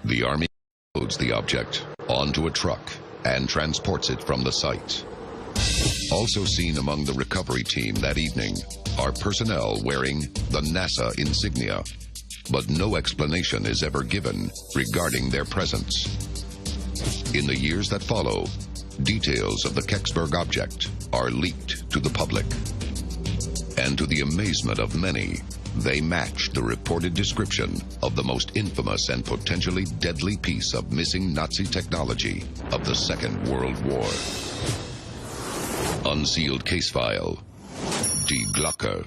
The Army loads the object onto a truck and transports it from the site. Also seen among the recovery team that evening are personnel wearing the NASA insignia, but no explanation is ever given regarding their presence. In the years that follow, details of the Kecksburg object are leaked to the public. And to the amazement of many, they match the reported description of the most infamous and potentially deadly piece of missing Nazi technology of the Second World War. Unsealed case file, Die Glocke.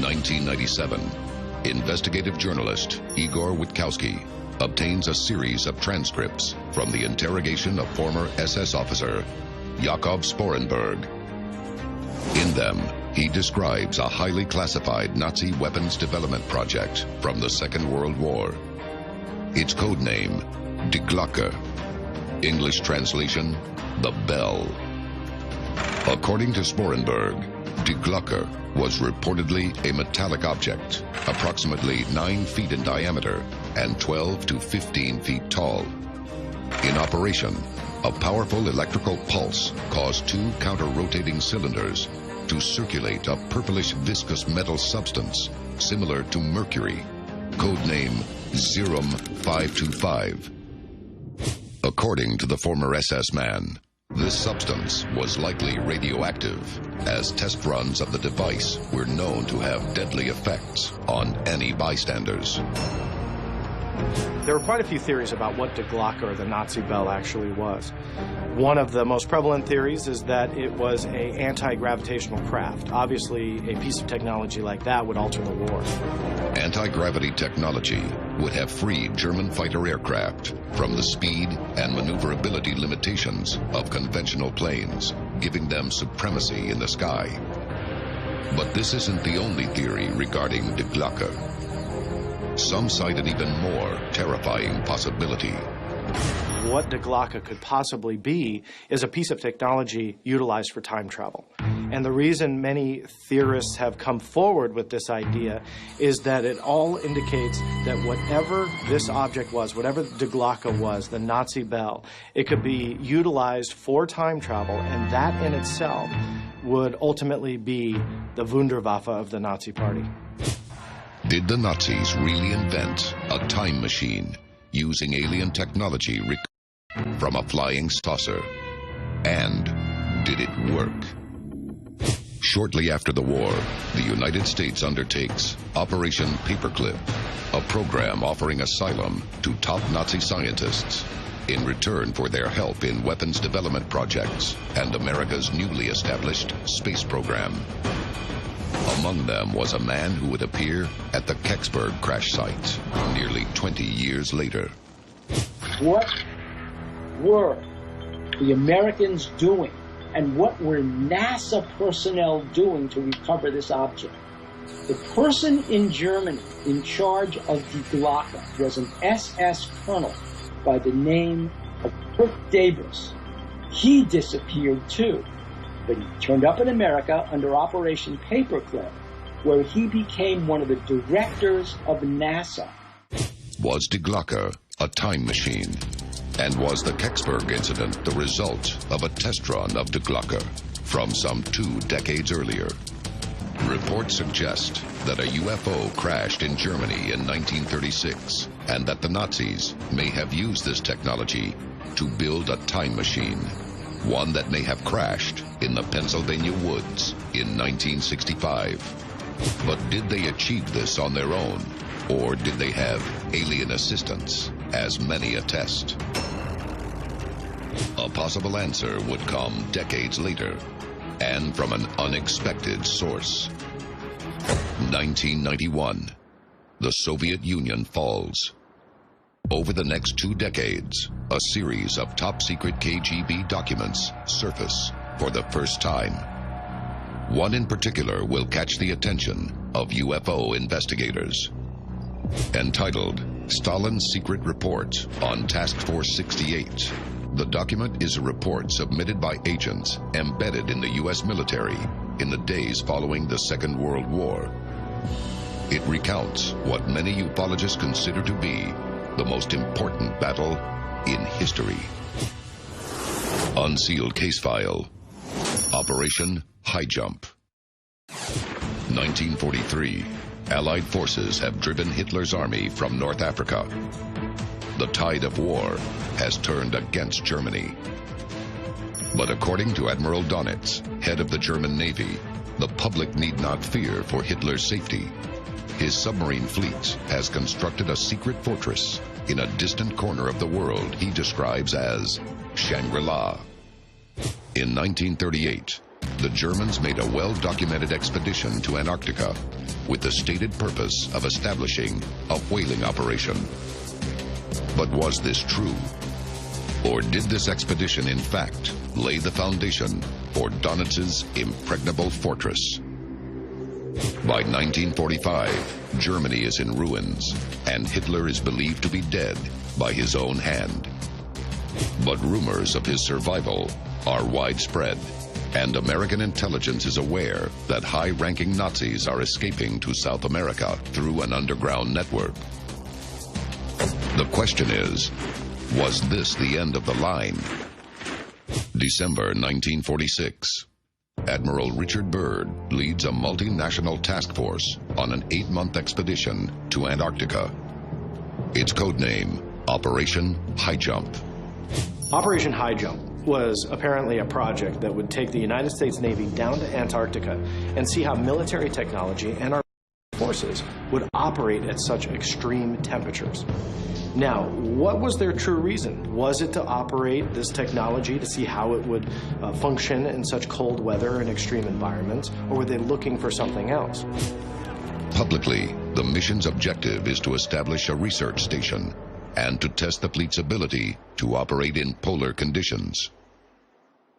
1997, investigative journalist Igor Witkowski obtains a series of transcripts from the interrogation of former SS officer Jakob Sporenberg. In them, he describes a highly classified Nazi weapons development project from the Second World War. Its code name, Die Glocke. English translation, the bell. According to Sporenberg, Die Glocke was reportedly a metallic object, approximately 9 feet in diameter and 12 to 15 feet tall. In operation, a powerful electrical pulse caused 2 counter-rotating cylinders to circulate a purplish viscous metal substance similar to mercury, codename Serum 525. According to the former SS man, this substance was likely radioactive, as test runs of the device were known to have deadly effects on any bystanders. There are quite a few theories about what Die Glocke, or the Nazi bell, actually was. One of the most prevalent theories is that it was an anti-gravitational craft. Obviously, a piece of technology like that would alter the war. Anti-gravity technology would have freed German fighter aircraft from the speed and maneuverability limitations of conventional planes, giving them supremacy in the sky. But this isn't the only theory regarding Die Glocke. Some cite an even more terrifying possibility. What Die Glocke could possibly be is a piece of technology utilized for time travel. And the reason many theorists have come forward with this idea is that it all indicates that whatever this object was, whatever Die Glocke was, the Nazi bell, it could be utilized for time travel, and that in itself would ultimately be the Wunderwaffe of the Nazi Party. Did the Nazis really invent a time machine using alien technology from a flying saucer? And did it work? Shortly after the war, the United States undertakes Operation Paperclip, a program offering asylum to top Nazi scientists in return for their help in weapons development projects and America's newly established space program. Among them was a man who would appear at the Kecksburg crash site nearly 20 years later. What were the Americans doing, and what were NASA personnel doing to recover this object? The person in Germany in charge of Die Glocke was an SS colonel by the name of Kurt Debus. He disappeared too, but he turned up in America under Operation Paperclip, where he became one of the directors of NASA. Was Die Glocke a time machine? And was the Kecksburg incident the result of a test run of Die Glocke from some 2 decades earlier? Reports suggest that a UFO crashed in Germany in 1936, and that the Nazis may have used this technology to build a time machine, one that may have crashed in the Pennsylvania woods in 1965. But did they achieve this on their own, or did they have alien assistance, as many attest? A possible answer would come decades later, and from an unexpected source. 1991, the Soviet Union falls. Over the next 2 decades, a series of top-secret KGB documents surface for the first time. One in particular will catch the attention of UFO investigators. Entitled Stalin's secret report on Task Force 68. The document is a report submitted by agents embedded in the U.S. military in the days following the Second World War. It recounts what many ufologists consider to be the most important battle in history. Unsealed case file. Operation High Jump. 1943. Allied forces have driven Hitler's army from North Africa. The tide of war has turned against Germany. But according to Admiral Donitz, head of the German Navy, the public need not fear for Hitler's safety. His submarine fleet has constructed a secret fortress in a distant corner of the world he describes as Shangri-La. In 1938, the Germans made a well-documented expedition to Antarctica with the stated purpose of establishing a whaling operation. But was this true? Or did this expedition in fact lay the foundation for Donitz's impregnable fortress? By 1945, Germany is in ruins, and Hitler is believed to be dead by his own hand. But rumors of his survival are widespread, and American intelligence is aware that high-ranking Nazis are escaping to South America through an underground network. The question is, was this the end of the line? December 1946. Admiral Richard Byrd leads a multinational task force on an 8-month expedition to Antarctica. Its codename, Operation High Jump. Operation High Jump was apparently a project that would take the United States Navy down to Antarctica and see how military technology and our forces would operate at such extreme temperatures. Now, what was their true reason? Was it to operate this technology to see how it would function in such cold weather and extreme environments, or were they looking for something else? Publicly, the mission's objective is to establish a research station and to test the fleet's ability to operate in polar conditions.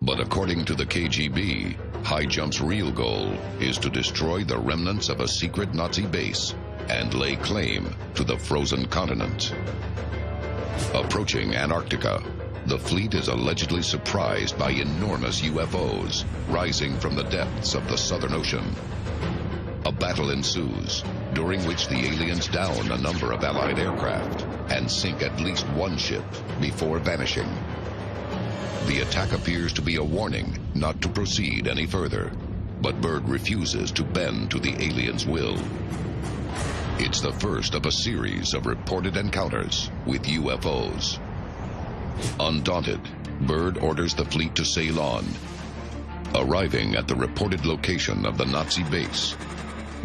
But according to the KGB, High Jump's real goal is to destroy the remnants of a secret Nazi base and lay claim to the frozen continent. Approaching Antarctica, the fleet is allegedly surprised by enormous UFOs rising from the depths of the Southern Ocean. A battle ensues, during which the aliens down a number of Allied aircraft and sink at least one ship before vanishing. The attack appears to be a warning not to proceed any further, but Byrd refuses to bend to the aliens' will. It's the first of a series of reported encounters with UFOs. Undaunted, Byrd orders the fleet to sail on. Arriving at the reported location of the Nazi base,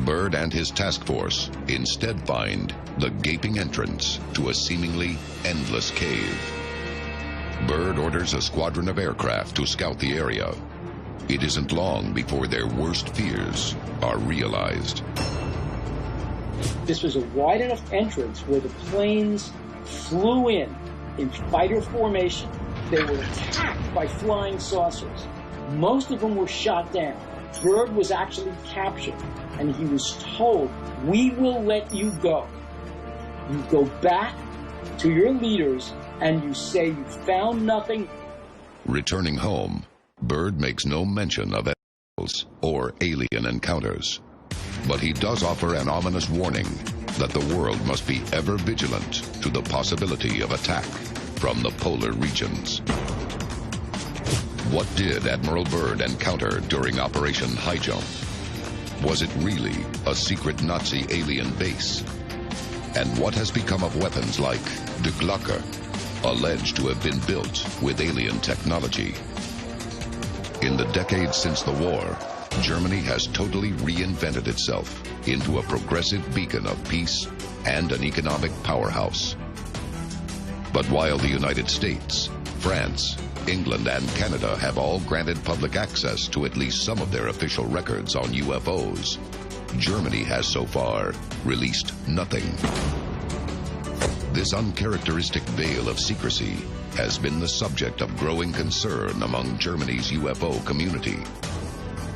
Byrd and his task force instead find the gaping entrance to a seemingly endless cave. Byrd orders a squadron of aircraft to scout the area. It isn't long before their worst fears are realized. This was a wide enough entrance where the planes flew in fighter formation. They were attacked by flying saucers. Most of them were shot down. Byrd was actually captured, and he was told, "We will let you go. You go back to your leaders and you say you found nothing." Returning home, Byrd makes no mention of aliens or alien encounters. But he does offer an ominous warning that the world must be ever vigilant to the possibility of attack from the polar regions. What did Admiral Byrd encounter during Operation High Jump? Was it really a secret Nazi alien base? And what has become of weapons like the Glocke, alleged to have been built with alien technology? In the decades since the war, Germany has totally reinvented itself into a progressive beacon of peace and an economic powerhouse. But while the United States, France, England, and Canada have all granted public access to at least some of their official records on UFOs, Germany has so far released nothing. This uncharacteristic veil of secrecy has been the subject of growing concern among Germany's UFO community.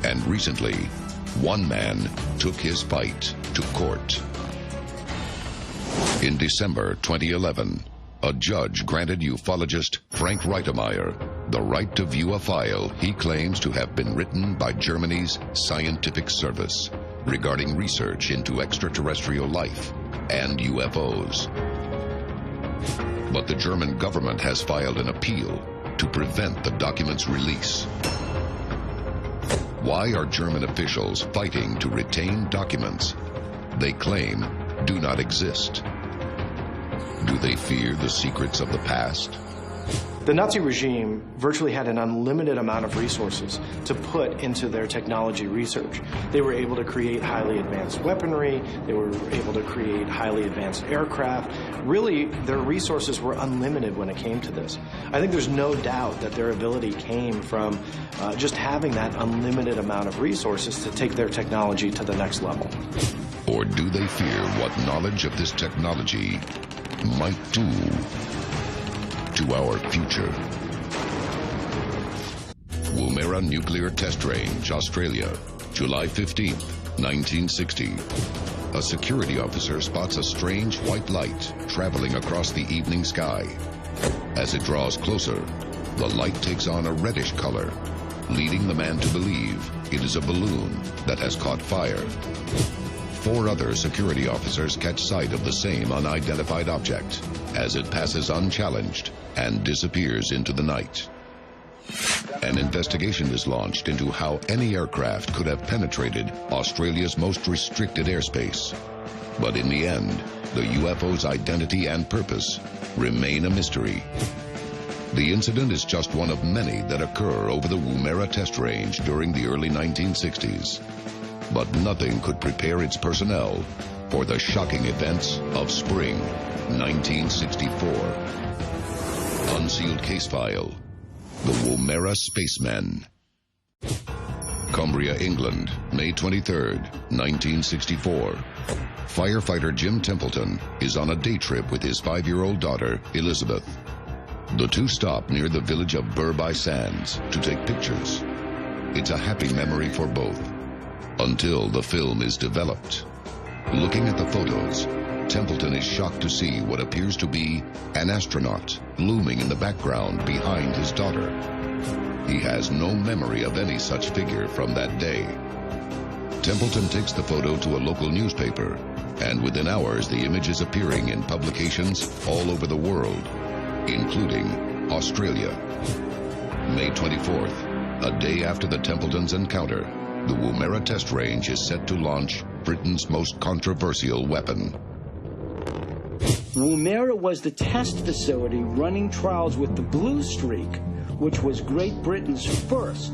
And recently, one man took his fight to court. In December 2011, a judge granted ufologist Frank Reitemeyer the right to view a file he claims to have been written by Germany's scientific service regarding research into extraterrestrial life and UFOs. But the German government has filed an appeal to prevent the document's release. Why are German officials fighting to retain documents they claim do not exist? Do they fear the secrets of the past? The Nazi regime virtually had an unlimited amount of resources to put into their technology research. They were able to create highly advanced weaponry. They were able to create highly advanced aircraft. Really, their resources were unlimited when it came to this. I think there's no doubt that their ability came from just having that unlimited amount of resources to take their technology to the next level. Or do they fear what knowledge of this technology might do to our future? Woomera Nuclear Test Range, Australia, July 15th, 1960. A security officer spots a strange white light traveling across the evening sky. As it draws closer, the light takes on a reddish color, leading the man to believe it is a balloon that has caught fire. 4 other security officers catch sight of the same unidentified object as it passes unchallenged and disappears into the night. An investigation is launched into how any aircraft could have penetrated Australia's most restricted airspace. But in the end, the UFO's identity and purpose remain a mystery. The incident is just one of many that occur over the Woomera test range during the early 1960s. But nothing could prepare its personnel for the shocking events of spring 1964. Unsealed case file: the Woomera Spacemen. Cumbria, England, May 23rd, 1964. Firefighter Jim Templeton is on a day trip with his 5-year-old daughter, Elizabeth. The two stop near the village of Burby Sands to take pictures. It's a happy memory for both, until the film is developed. Looking at the photos, Templeton is shocked to see what appears to be an astronaut looming in the background behind his daughter. He has no memory of any such figure from that day. Templeton takes the photo to a local newspaper, and within hours the image is appearing in publications all over the world, including Australia. May 24th, a day after the Templetons' encounter, the Woomera test range is set to launch Britain's most controversial weapon. Woomera was the test facility running trials with the Blue Streak, which was Great Britain's first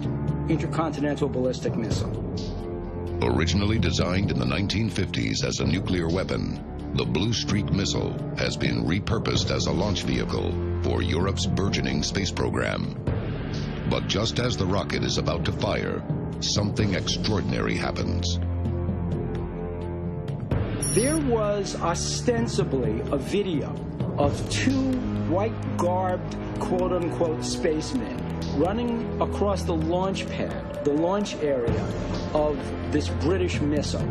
intercontinental ballistic missile. Originally designed in the 1950s as a nuclear weapon, the Blue Streak missile has been repurposed as a launch vehicle for Europe's burgeoning space program. But just as the rocket is about to fire, something extraordinary happens. There was ostensibly a video of 2 white-garbed, quote-unquote, spacemen running across the launch pad, the launch area of this British missile.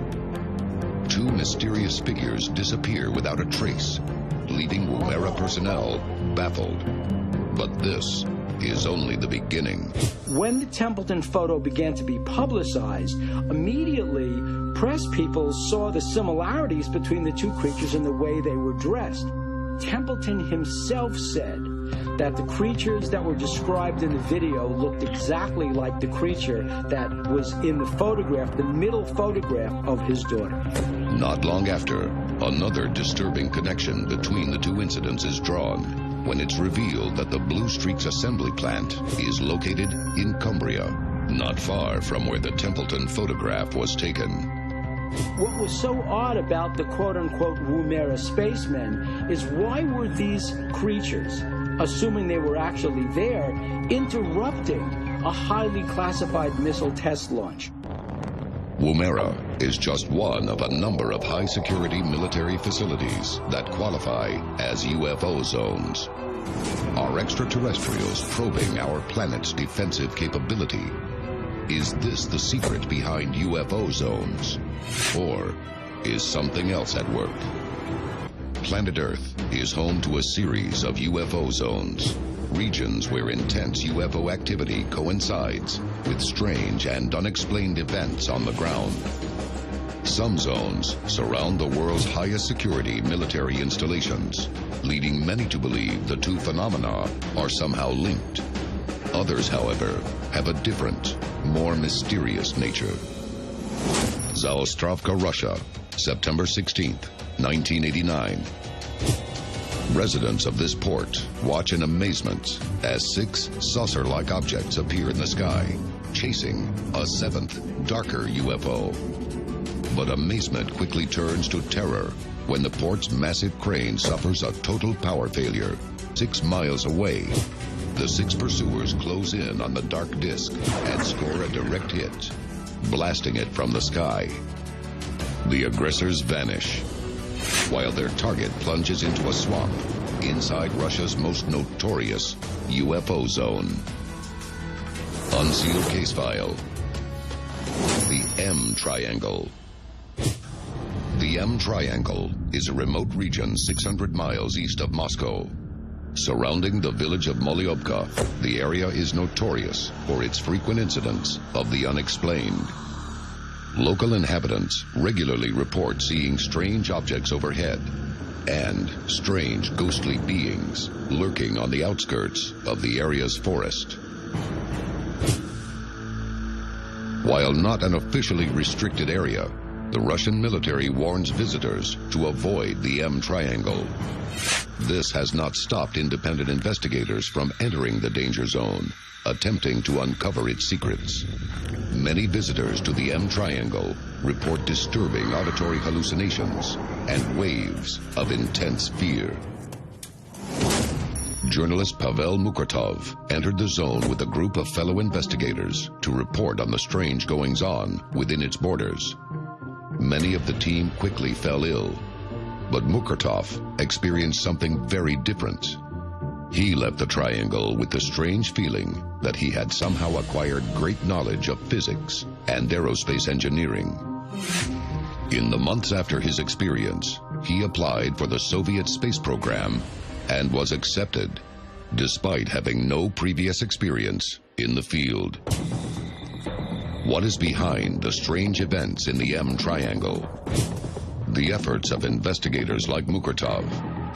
2 mysterious figures disappear without a trace, leaving Woomera personnel baffled. But this is only the beginning. When the Templeton photo began to be publicized, immediately press people saw the similarities between the 2 creatures in the way they were dressed. Templeton himself said that the creatures that were described in the video looked exactly like the creature that was in the photograph, the middle photograph of his daughter. Not long after, another disturbing connection between the 2 incidents is drawn, when it's revealed that the Blue Streak's assembly plant is located in Cumbria, not far from where the Templeton photograph was taken. What was so odd about the quote-unquote Woomera spacemen is why were these creatures, assuming they were actually there, interrupting a highly classified missile test launch? Woomera is just one of a number of high-security military facilities that qualify as UFO zones. Are extraterrestrials probing our planet's defensive capability? Is this the secret behind UFO zones? Or is something else at work? planet Earth is home to a series of UFO zones, regions where intense UFO activity coincides with strange and unexplained events on the ground. Some zones surround the world's highest security military installations, leading many to believe the two phenomena are somehow linked. Others, however, have a different, more mysterious nature. Zaostrovka, Russia, September 16th, 1989. Residents of this port watch in amazement as 6 saucer-like objects appear in the sky, chasing a 7th, darker UFO. But amazement quickly turns to terror when the port's massive crane suffers a total power failure 6 miles away. The 6 pursuers close in on the dark disk and score a direct hit, blasting it from the sky. The aggressors vanish, while their target plunges into a swamp inside Russia's most notorious UFO zone. Unsealed case file. The M Triangle. The M Triangle is a remote region 600 miles east of Moscow. Surrounding the village of Molyovka, the area is notorious for its frequent incidents of the unexplained. Local inhabitants regularly report seeing strange objects overhead and strange ghostly beings lurking on the outskirts of the area's forest. While not an officially restricted area, the Russian military warns visitors to avoid the M Triangle. This has not stopped independent investigators from entering the danger zone, attempting to uncover its secrets. Many visitors to the M Triangle report disturbing auditory hallucinations and waves of intense fear. Journalist Pavel Mukurtov entered the zone with a group of fellow investigators to report on the strange goings-on within its borders. Many of the team quickly fell ill, but Mukurtov experienced something very different. He left the triangle with the strange feeling that he had somehow acquired great knowledge of physics and aerospace engineering. In the months after his experience, he applied for the Soviet space program and was accepted, despite having no previous experience in the field. What is behind the strange events in the M Triangle? The efforts of investigators like Mukurtov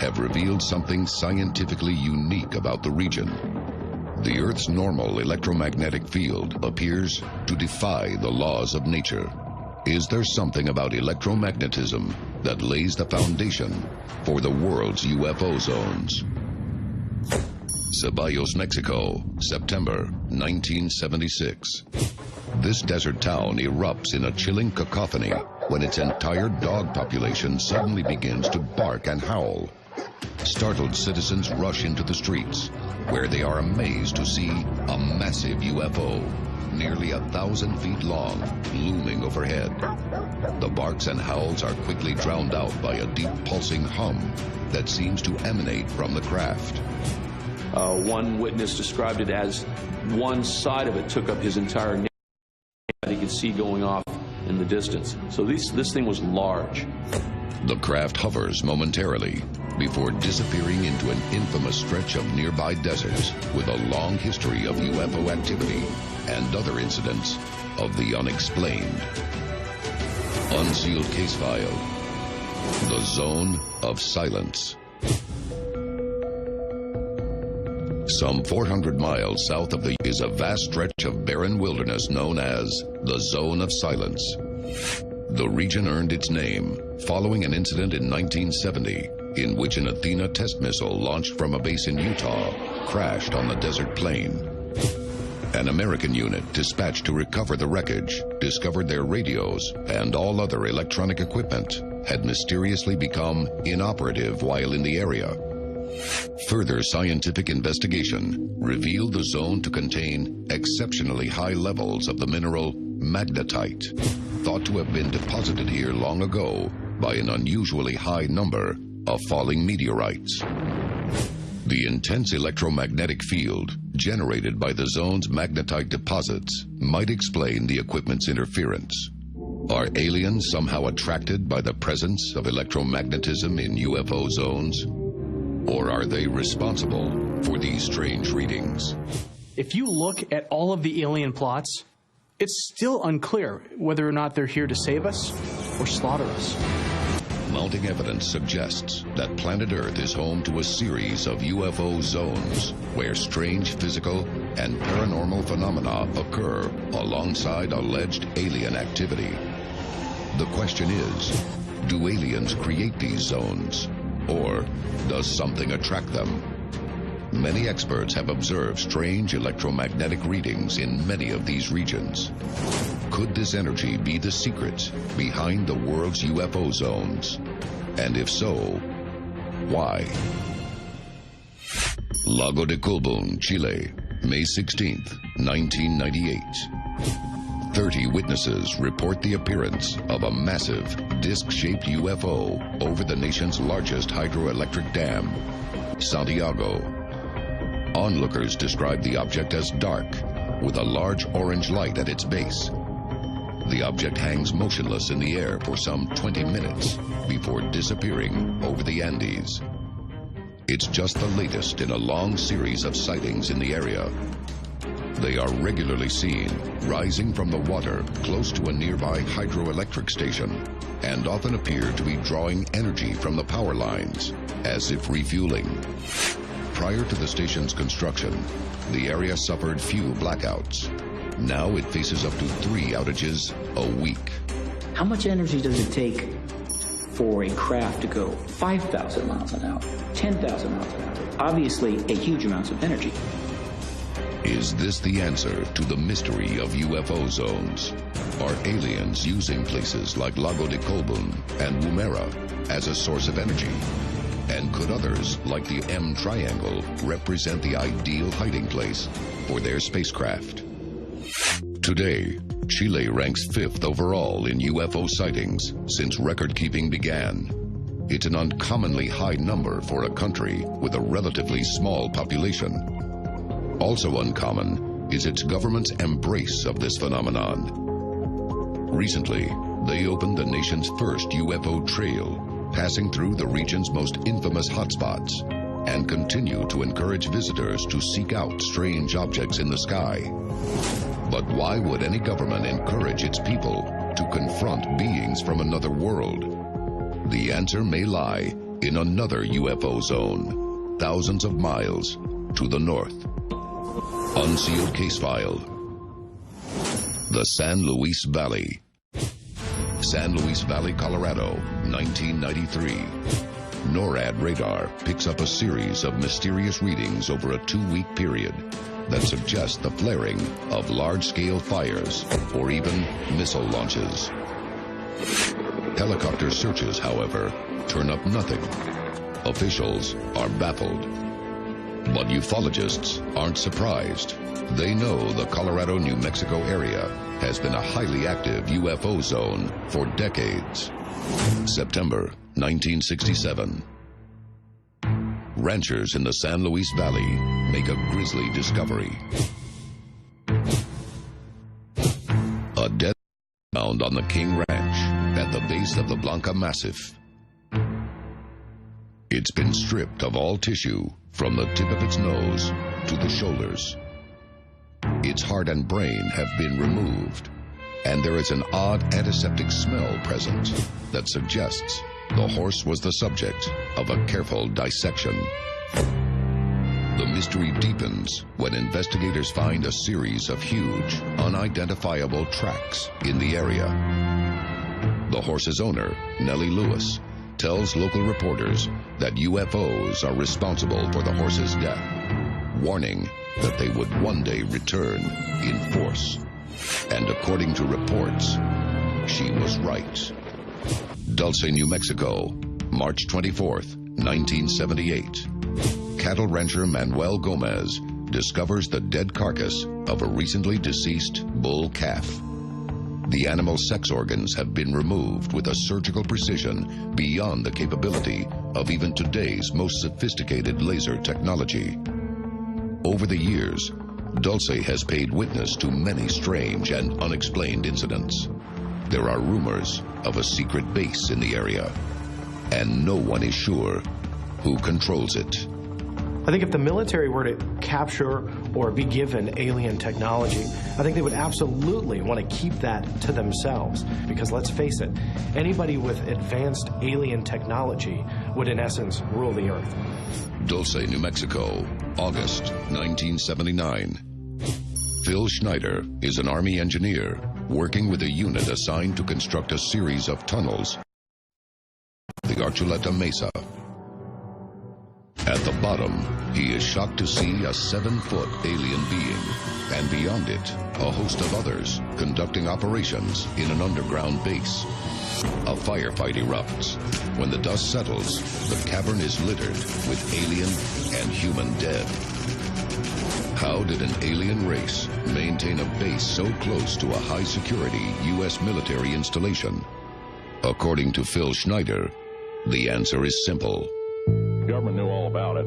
have revealed something scientifically unique about the region. The Earth's normal electromagnetic field appears to defy the laws of nature. Is there something about electromagnetism that lays the foundation for the world's UFO zones? Ceballos, Mexico, September 1976. This desert town erupts in a chilling cacophony when its entire dog population suddenly begins to bark and howl. Startled citizens rush into the streets, where they are amazed to see a massive UFO, nearly 1,000 feet long, looming overhead. The barks and howls are quickly drowned out by a deep pulsing hum that seems to emanate from the craft. One witness described it as one side of it took up his entire neighborhood that he could see going off in the distance. So this thing was large. The craft hovers momentarily before disappearing into an infamous stretch of nearby deserts with a long history of UFO activity and other incidents of the unexplained. Unsealed case file. The Zone of Silence. Some 400 miles south of the is a vast stretch of barren wilderness known as the Zone of Silence. The region earned its name following an incident in 1970 in which an Athena test missile launched from a base in Utah crashed on the desert plain. An American unit dispatched to recover the wreckage discovered their radios and all other electronic equipment had mysteriously become inoperative while in the area. Further scientific investigation revealed the zone to contain exceptionally high levels of the mineral magnetite, thought to have been deposited here long ago by an unusually high number of falling meteorites. The intense electromagnetic field generated by the zone's magnetite deposits might explain the equipment's interference. Are aliens somehow attracted by the presence of electromagnetism in UFO zones? Or are they responsible for these strange readings? If you look at all of the alien plots, it's still unclear whether or not they're here to save us or slaughter us. Mounting evidence suggests that planet Earth is home to a series of UFO zones where strange physical and paranormal phenomena occur alongside alleged alien activity. The question is, do aliens create these zones, or does something attract them? Many experts have observed strange electromagnetic readings in many of these regions. Could this energy be the secret behind the world's UFO zones? And if so, why? Lago de Colbún, Chile, May 16, 1998. 30 witnesses report the appearance of a massive, disc-shaped UFO over the nation's largest hydroelectric dam, Santiago. Onlookers describe the object as dark, with a large orange light at its base. The object hangs motionless in the air for some 20 minutes before disappearing over the Andes. It's just the latest in a long series of sightings in the area. They are regularly seen rising from the water close to a nearby hydroelectric station and often appear to be drawing energy from the power lines, as if refueling. Prior to the station's construction, the area suffered few blackouts. Now it faces up to 3 outages a week. How much energy does it take for a craft to go 5,000 miles an hour, 10,000 miles an hour? Obviously, a huge amount of energy. Is this the answer to the mystery of UFO zones? Are aliens using places like Lago de Colbún and Woomera as a source of energy? And could others, like the M Triangle, represent the ideal hiding place for their spacecraft? Today, Chile ranks 5th overall in UFO sightings since record-keeping began. It's an uncommonly high number for a country with a relatively small population. Also uncommon is its government's embrace of this phenomenon. Recently, they opened the nation's first UFO trail, passing through the region's most infamous hotspots, and continue to encourage visitors to seek out strange objects in the sky. But why would any government encourage its people to confront beings from another world? The answer may lie in another UFO zone, thousands of miles to the north. Unsealed case file. The San Luis Valley. San Luis Valley, Colorado, 1993. NORAD radar picks up a series of mysterious readings over a 2-week period that suggest the flaring of large-scale fires or even missile launches. Helicopter searches, however, turn up nothing. Officials are baffled. But ufologists aren't surprised. They know the Colorado-New Mexico area has been a highly active UFO zone for decades. September 1967. Ranchers in the San Luis Valley make a grisly discovery. A dead found on the King Ranch at the base of the Blanca Massif. It's been stripped of all tissue from the tip of its nose to the shoulders. Its heart and brain have been removed, and there is an odd antiseptic smell present that suggests the horse was the subject of a careful dissection. The mystery deepens when investigators find a series of huge, unidentifiable tracks in the area. The horse's owner, Nellie Lewis, tells local reporters that UFOs are responsible for the horse's death, warning that they would one day return in force. And according to reports, she was right. Dulce, New Mexico, March 24th, 1978. Cattle rancher Manuel Gomez discovers the dead carcass of a recently deceased bull calf. The animal's sex organs have been removed with a surgical precision beyond the capability of even today's most sophisticated laser technology. Over the years, Dulce has paid witness to many strange and unexplained incidents. there are rumors of a secret base in the area, and no one is sure who controls it. I think if the military were to capture or be given alien technology, I think they would absolutely want to keep that to themselves. Because let's face it, anybody with advanced alien technology would in essence rule the earth. Dulce, New Mexico, August 1979. Phil Schneider is an Army engineer working with a unit assigned to construct a series of tunnels the Archuleta Mesa. At the bottom, he is shocked to see a 7-foot alien being, and beyond it, a host of others conducting operations in an underground base. A firefight erupts. When the dust settles, the cavern is littered with alien and human dead. How did an alien race maintain a base so close to a high-security U.S. military installation? According to Phil Schneider, the answer is simple. The government knew all about it.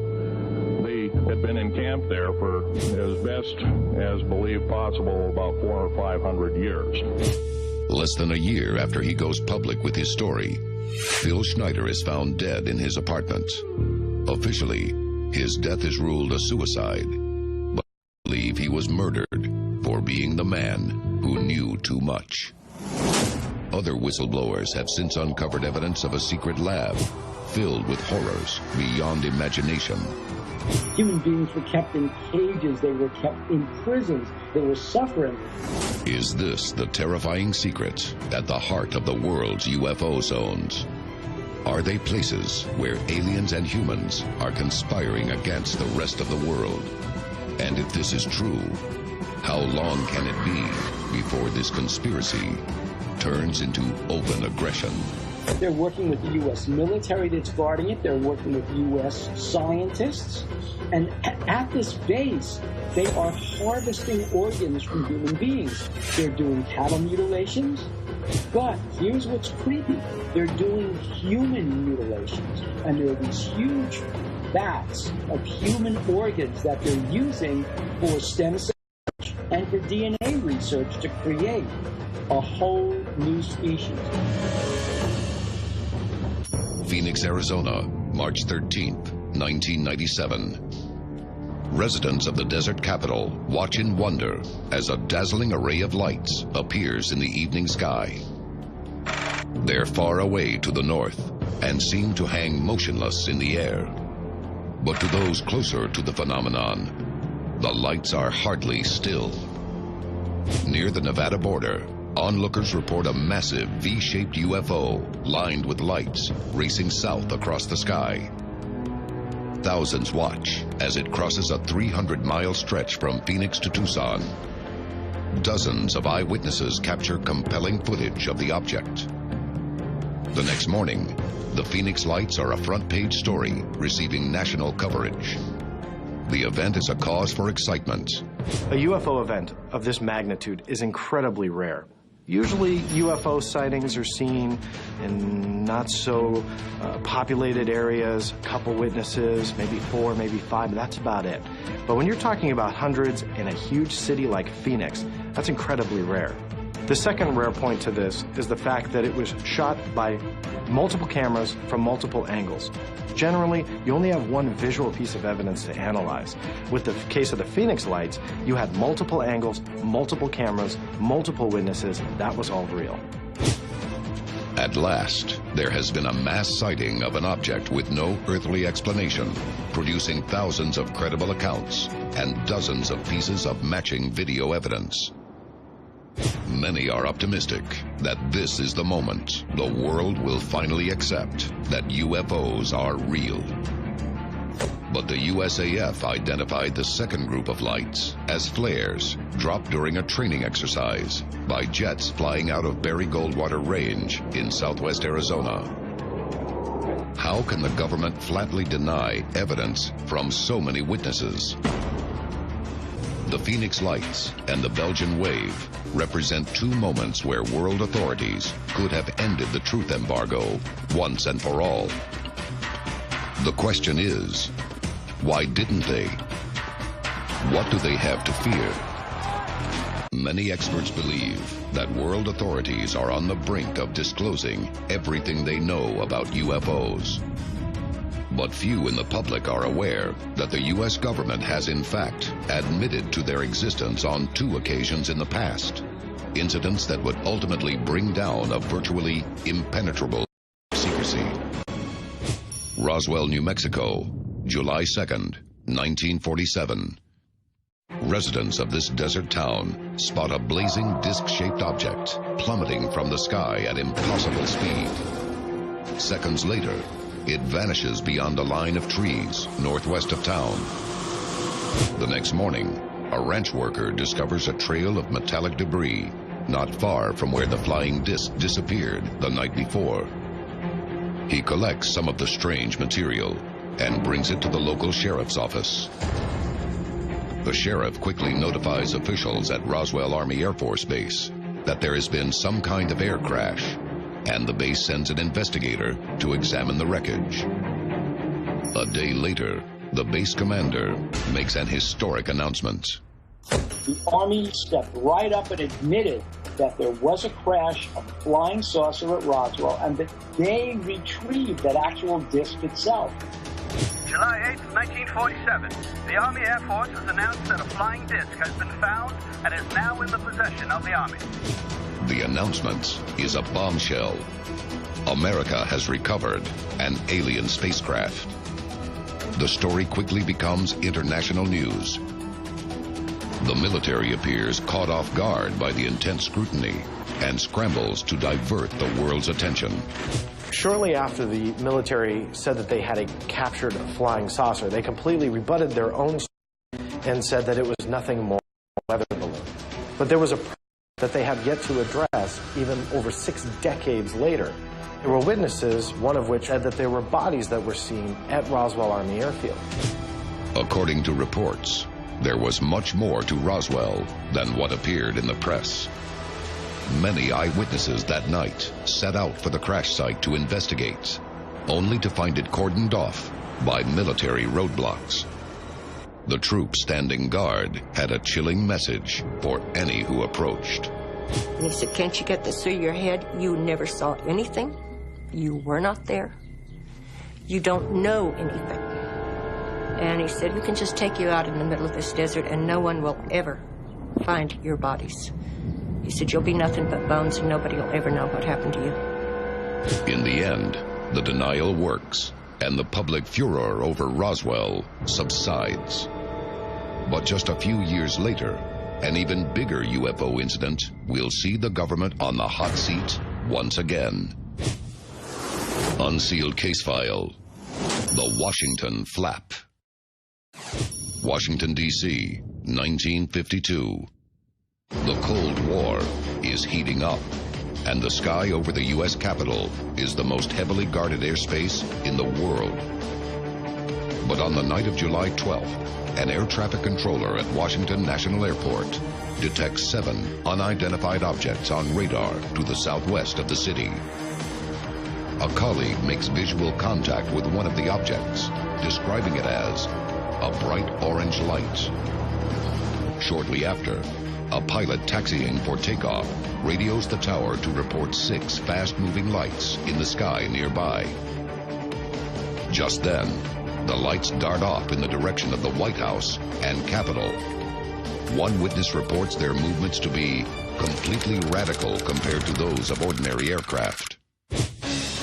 They had been encamped there for, as best as believed possible, about 400 or 500 years. Less than a year after he goes public with his story, Phil Schneider is found dead in his apartment. Officially, his death is ruled a suicide, but I believe he was murdered for being the man who knew too much. Other whistleblowers have since uncovered evidence of a secret lab filled with horrors beyond imagination. Human beings were kept in cages, they were kept in prisons, they were suffering. Is this the terrifying secret at the heart of the world's UFO zones? Are they places where aliens and humans are conspiring against the rest of the world? And if this is true, how long can it be before this conspiracy turns into open aggression? They're working with the U.S. military that's guarding it. They're working with U.S. scientists. And at this base, they are harvesting organs from human beings. They're doing cattle mutilations. But here's what's creepy. They're doing human mutilations. And there are these huge vats of human organs that they're using for stem cell and for DNA research to create a whole new species. Phoenix, Arizona, March 13th, 1997. Residents of the desert capital watch in wonder as a dazzling array of lights appears in the evening sky. They're far away to the north and seem to hang motionless in the air. But to those closer to the phenomenon, the lights are hardly still. Near the Nevada border, onlookers report a massive V-shaped UFO lined with lights racing south across the sky. Thousands watch as it crosses a 300-mile stretch from Phoenix to Tucson. Dozens of eyewitnesses capture compelling footage of the object. The next morning, the Phoenix lights are a front-page story receiving national coverage. The event is a cause for excitement. A UFO event of this magnitude is incredibly rare. Usually UFO sightings are seen in not so populated areas, a couple witnesses, maybe 4, maybe 5, that's about it. But when you're talking about hundreds in a huge city like Phoenix, that's incredibly rare. The second rare point to this is the fact that it was shot by multiple cameras from multiple angles. Generally, you only have one visual piece of evidence to analyze. With the case of the Phoenix lights, you had multiple angles, multiple cameras, multiple witnesses. That was all real. At last, there has been a mass sighting of an object with no earthly explanation, producing thousands of credible accounts and dozens of pieces of matching video evidence. Many are optimistic that this is the moment the world will finally accept that UFOs are real. But the USAF identified the second group of lights as flares dropped during a training exercise by jets flying out of Berry Goldwater Range in southwest Arizona. How can the government flatly deny evidence from so many witnesses? The Phoenix lights and the Belgian wave represent two moments where world authorities could have ended the truth embargo once and for all. The question is, why didn't they? What do they have to fear? Many experts believe that world authorities are on the brink of disclosing everything they know about UFOs. But few in the public are aware that the U.S. government has in fact admitted to their existence on 2 occasions in the past, incidents that would ultimately bring down a virtually impenetrable secrecy. Roswell, New Mexico, July 2nd, 1947. Residents of this desert town spot a blazing disc-shaped object plummeting from the sky at impossible speed. Seconds later, it vanishes beyond a line of trees northwest of town. The next morning, a ranch worker discovers a trail of metallic debris not far from where the flying disc disappeared the night before. He collects some of the strange material and brings it to the local sheriff's office. The sheriff quickly notifies officials at Roswell Army Air Force Base that there has been some kind of air crash, and the base sends an investigator to examine the wreckage. A day later, the base commander makes an historic announcement. The Army stepped right up and admitted that there was a crash of a flying saucer at Roswell and that they retrieved that actual disc itself. July 8, 1947, the Army Air Force has announced that a flying disc has been found and is now in the possession of the Army. The announcement is a bombshell. America has recovered an alien spacecraft. The story quickly becomes international news. The military appears caught off guard by the intense scrutiny and scrambles to divert the world's attention. Shortly after the military said that they had a captured flying saucer, they completely rebutted their own story and said that it was nothing more than a weather balloon. But there was a problem that they have yet to address even over 6 decades later. There were witnesses, one of which said that there were bodies that were seen at Roswell Army Airfield. According to reports, there was much more to Roswell than what appeared in the press. Many eyewitnesses that night set out for the crash site to investigate, only to find it cordoned off by military roadblocks. The troops standing guard had a chilling message for any who approached. And he said, "Can't you get this through your head? You never saw anything. You were not there. You don't know anything." And he said, "We can just take you out in the middle of this desert and no one will ever find your bodies." He said, "You'll be nothing but bones and nobody will ever know what happened to you." In the end, the denial works and the public furor over Roswell subsides. But just a few years later, an even bigger UFO incident will see the government on the hot seat once again. Unsealed case file, the Washington Flap. Washington, D.C., 1952. The Cold War is heating up, and the sky over the U.S. Capitol is the most heavily guarded airspace in the world. But on the night of July 12th, an air traffic controller at Washington National Airport detects 7 unidentified objects on radar to the southwest of the city. A colleague makes visual contact with one of the objects, describing it as a bright orange light. Shortly after, a pilot taxiing for takeoff radios the tower to report 6 fast-moving lights in the sky nearby. Just then, the lights dart off in the direction of the White House and Capitol. One witness reports their movements to be completely radical compared to those of ordinary aircraft.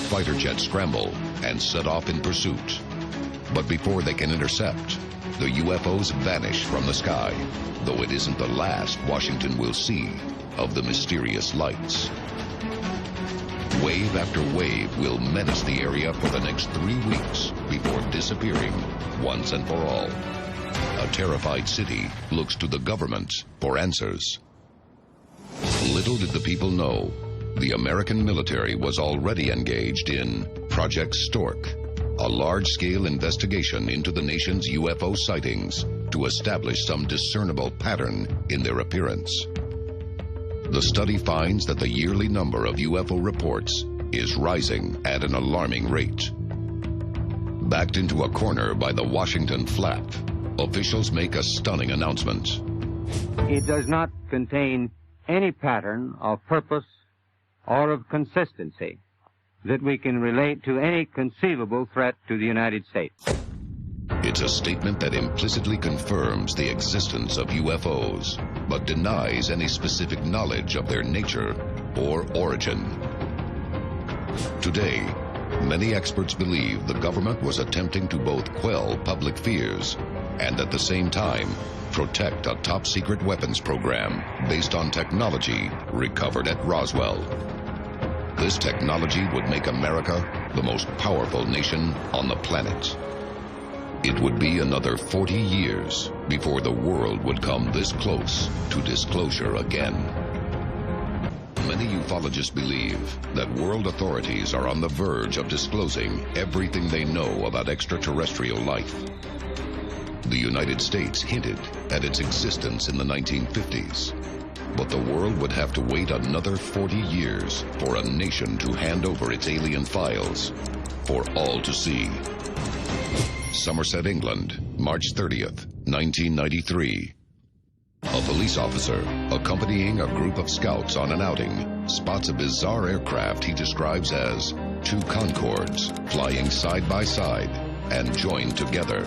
Fighter jets scramble and set off in pursuit. But before they can intercept, the UFOs vanish from the sky, though it isn't the last Washington will see of the mysterious lights. Wave after wave will menace the area for the next 3 weeks before disappearing once and for all. A terrified city looks to the government for answers. Little did the people know, the American military was already engaged in Project Stork, a large-scale investigation into the nation's UFO sightings to establish some discernible pattern in their appearance. The study finds that the yearly number of UFO reports is rising at an alarming rate. Backed into a corner by the Washington Flap, officials make a stunning announcement. It does not contain any pattern of purpose or of consistency that we can relate to any conceivable threat to the United States. It's a statement that implicitly confirms the existence of UFOs, but denies any specific knowledge of their nature or origin. Today, many experts believe the government was attempting to both quell public fears and at the same time protect a top-secret weapons program based on technology recovered at Roswell. This technology would make America the most powerful nation on the planet. It would be another 40 years before the world would come this close to disclosure again. Many ufologists believe that world authorities are on the verge of disclosing everything they know about extraterrestrial life. The United States hinted at its existence in the 1950s, but the world would have to wait another 40 years for a nation to hand over its alien files for all to see. Somerset, England, March 30th, 1993. A police officer, accompanying a group of scouts on an outing, spots a bizarre aircraft he describes as two Concords flying side by side and joined together.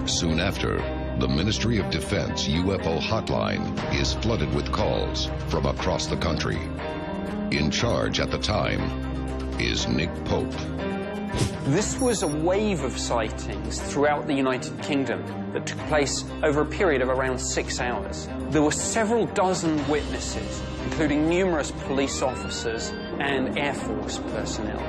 Soon after, the Ministry of Defense UFO hotline is flooded with calls from across the country. In charge at the time is Nick Pope. This was a wave of sightings throughout the United Kingdom that took place over a period of around 6 hours. There were several dozen witnesses, including numerous police officers and Air Force personnel.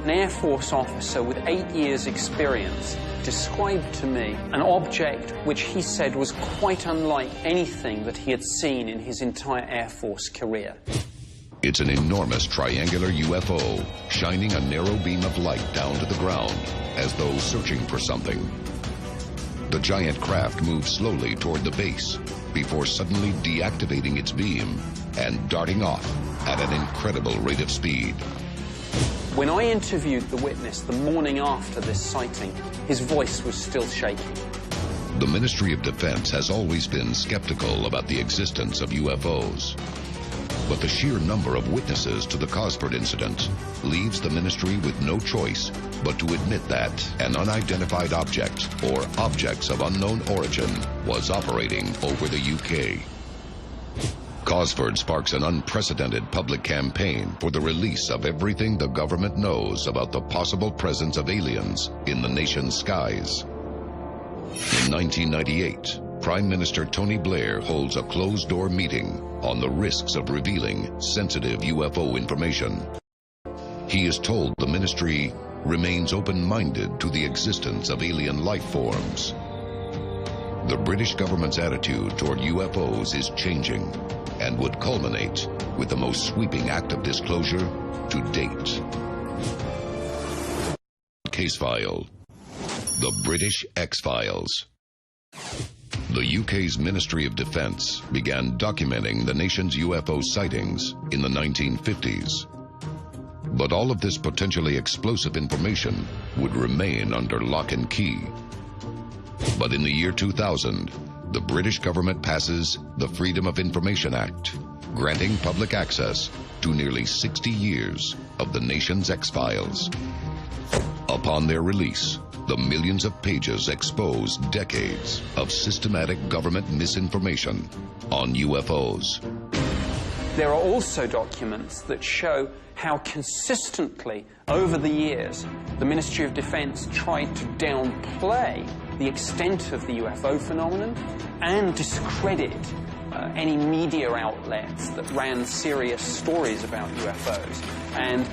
An Air Force officer with 8 years' experience described to me an object which he said was quite unlike anything that he had seen in his entire Air Force career. It's an enormous triangular UFO, shining a narrow beam of light down to the ground, as though searching for something. The giant craft moves slowly toward the base, before suddenly deactivating its beam and darting off at an incredible rate of speed. When I interviewed the witness the morning after this sighting, his voice was still shaking. The Ministry of Defense has always been skeptical about the existence of UFOs. But the sheer number of witnesses to the Cosford incident leaves the ministry with no choice but to admit that an unidentified object or objects of unknown origin was operating over the UK. Cosford sparks an unprecedented public campaign for the release of everything the government knows about the possible presence of aliens in the nation's skies. In 1998, Prime Minister Tony Blair holds a closed-door meeting on the risks of revealing sensitive UFO information. He is told the ministry remains open-minded to the existence of alien life forms. The British government's attitude toward UFOs is changing and would culminate with the most sweeping act of disclosure to date. Case file: The British X-Files. The UK's Ministry of Defence began documenting the nation's UFO sightings in the 1950s. But all of this potentially explosive information would remain under lock and key. But in the year 2000, the British government passes the Freedom of Information Act, granting public access to nearly 60 years of the nation's X-Files. Upon their release, the millions of pages expose decades of systematic government misinformation on UFOs. There are also documents that show how consistently, over the years, the Ministry of Defence tried to downplay the extent of the UFO phenomenon and discredit any media outlets that ran serious stories about UFOs and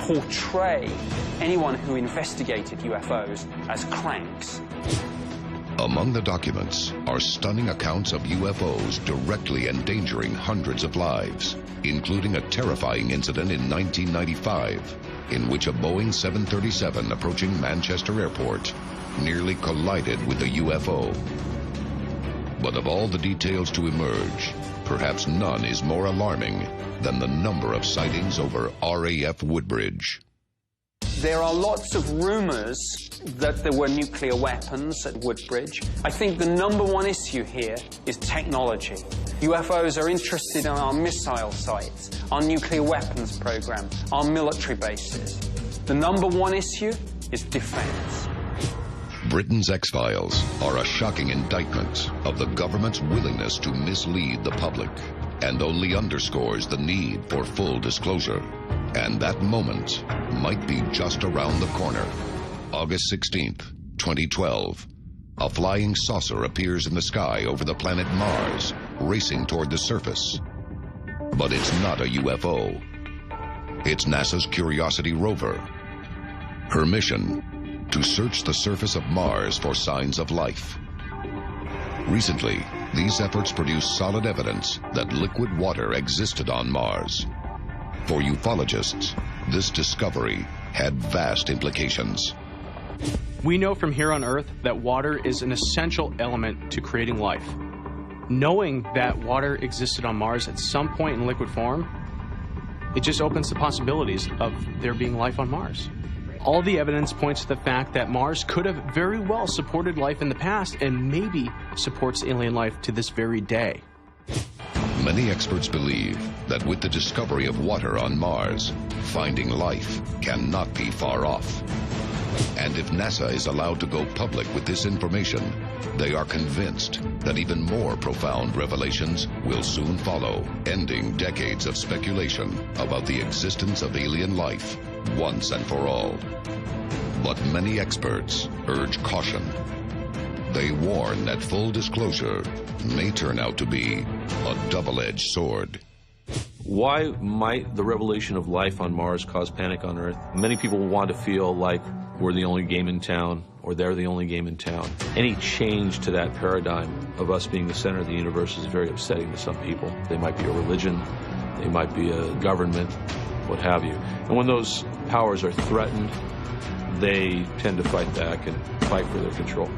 portray anyone who investigated UFOs as cranks. Among the documents are stunning accounts of UFOs directly endangering hundreds of lives, including a terrifying incident in 1995 in which a Boeing 737 approaching Manchester Airport nearly collided with a UFO. But of all the details to emerge, perhaps none is more alarming than the number of sightings over RAF Woodbridge. There are lots of rumors that there were nuclear weapons at Woodbridge. I think the number one issue here is technology. UFOs are interested in our missile sites, our nuclear weapons program, our military bases. The number one issue is defense. Britain's X-Files are a shocking indictment of the government's willingness to mislead the public, and only underscores the need for full disclosure. And that moment might be just around the corner. August 16th, 2012. A flying saucer appears in the sky over the planet Mars, racing toward the surface. But it's not a UFO. It's NASA's Curiosity rover. Her mission, to search the surface of Mars for signs of life. Recently, these efforts produced solid evidence that liquid water existed on Mars. For ufologists, this discovery had vast implications. We know from here on Earth that water is an essential element to creating life. Knowing that water existed on Mars at some point in liquid form, it just opens the possibilities of there being life on Mars. All the evidence points to the fact that Mars could have very well supported life in the past and maybe supports alien life to this very day. Many experts believe that with the discovery of water on Mars, finding life cannot be far off. And if NASA is allowed to go public with this information, they are convinced that even more profound revelations will soon follow, ending decades of speculation about the existence of alien life once and for all. But many experts urge caution. They warn that full disclosure may turn out to be a double-edged sword. Why might the revelation of life on Mars cause panic on Earth? Many people want to feel like we're the only game in town, or they're the only game in town. Any change to that paradigm of us being the center of the universe is very upsetting to some people. They might be a religion, they might be a government, what have you. And when those powers are threatened, they tend to fight back and fight for their control.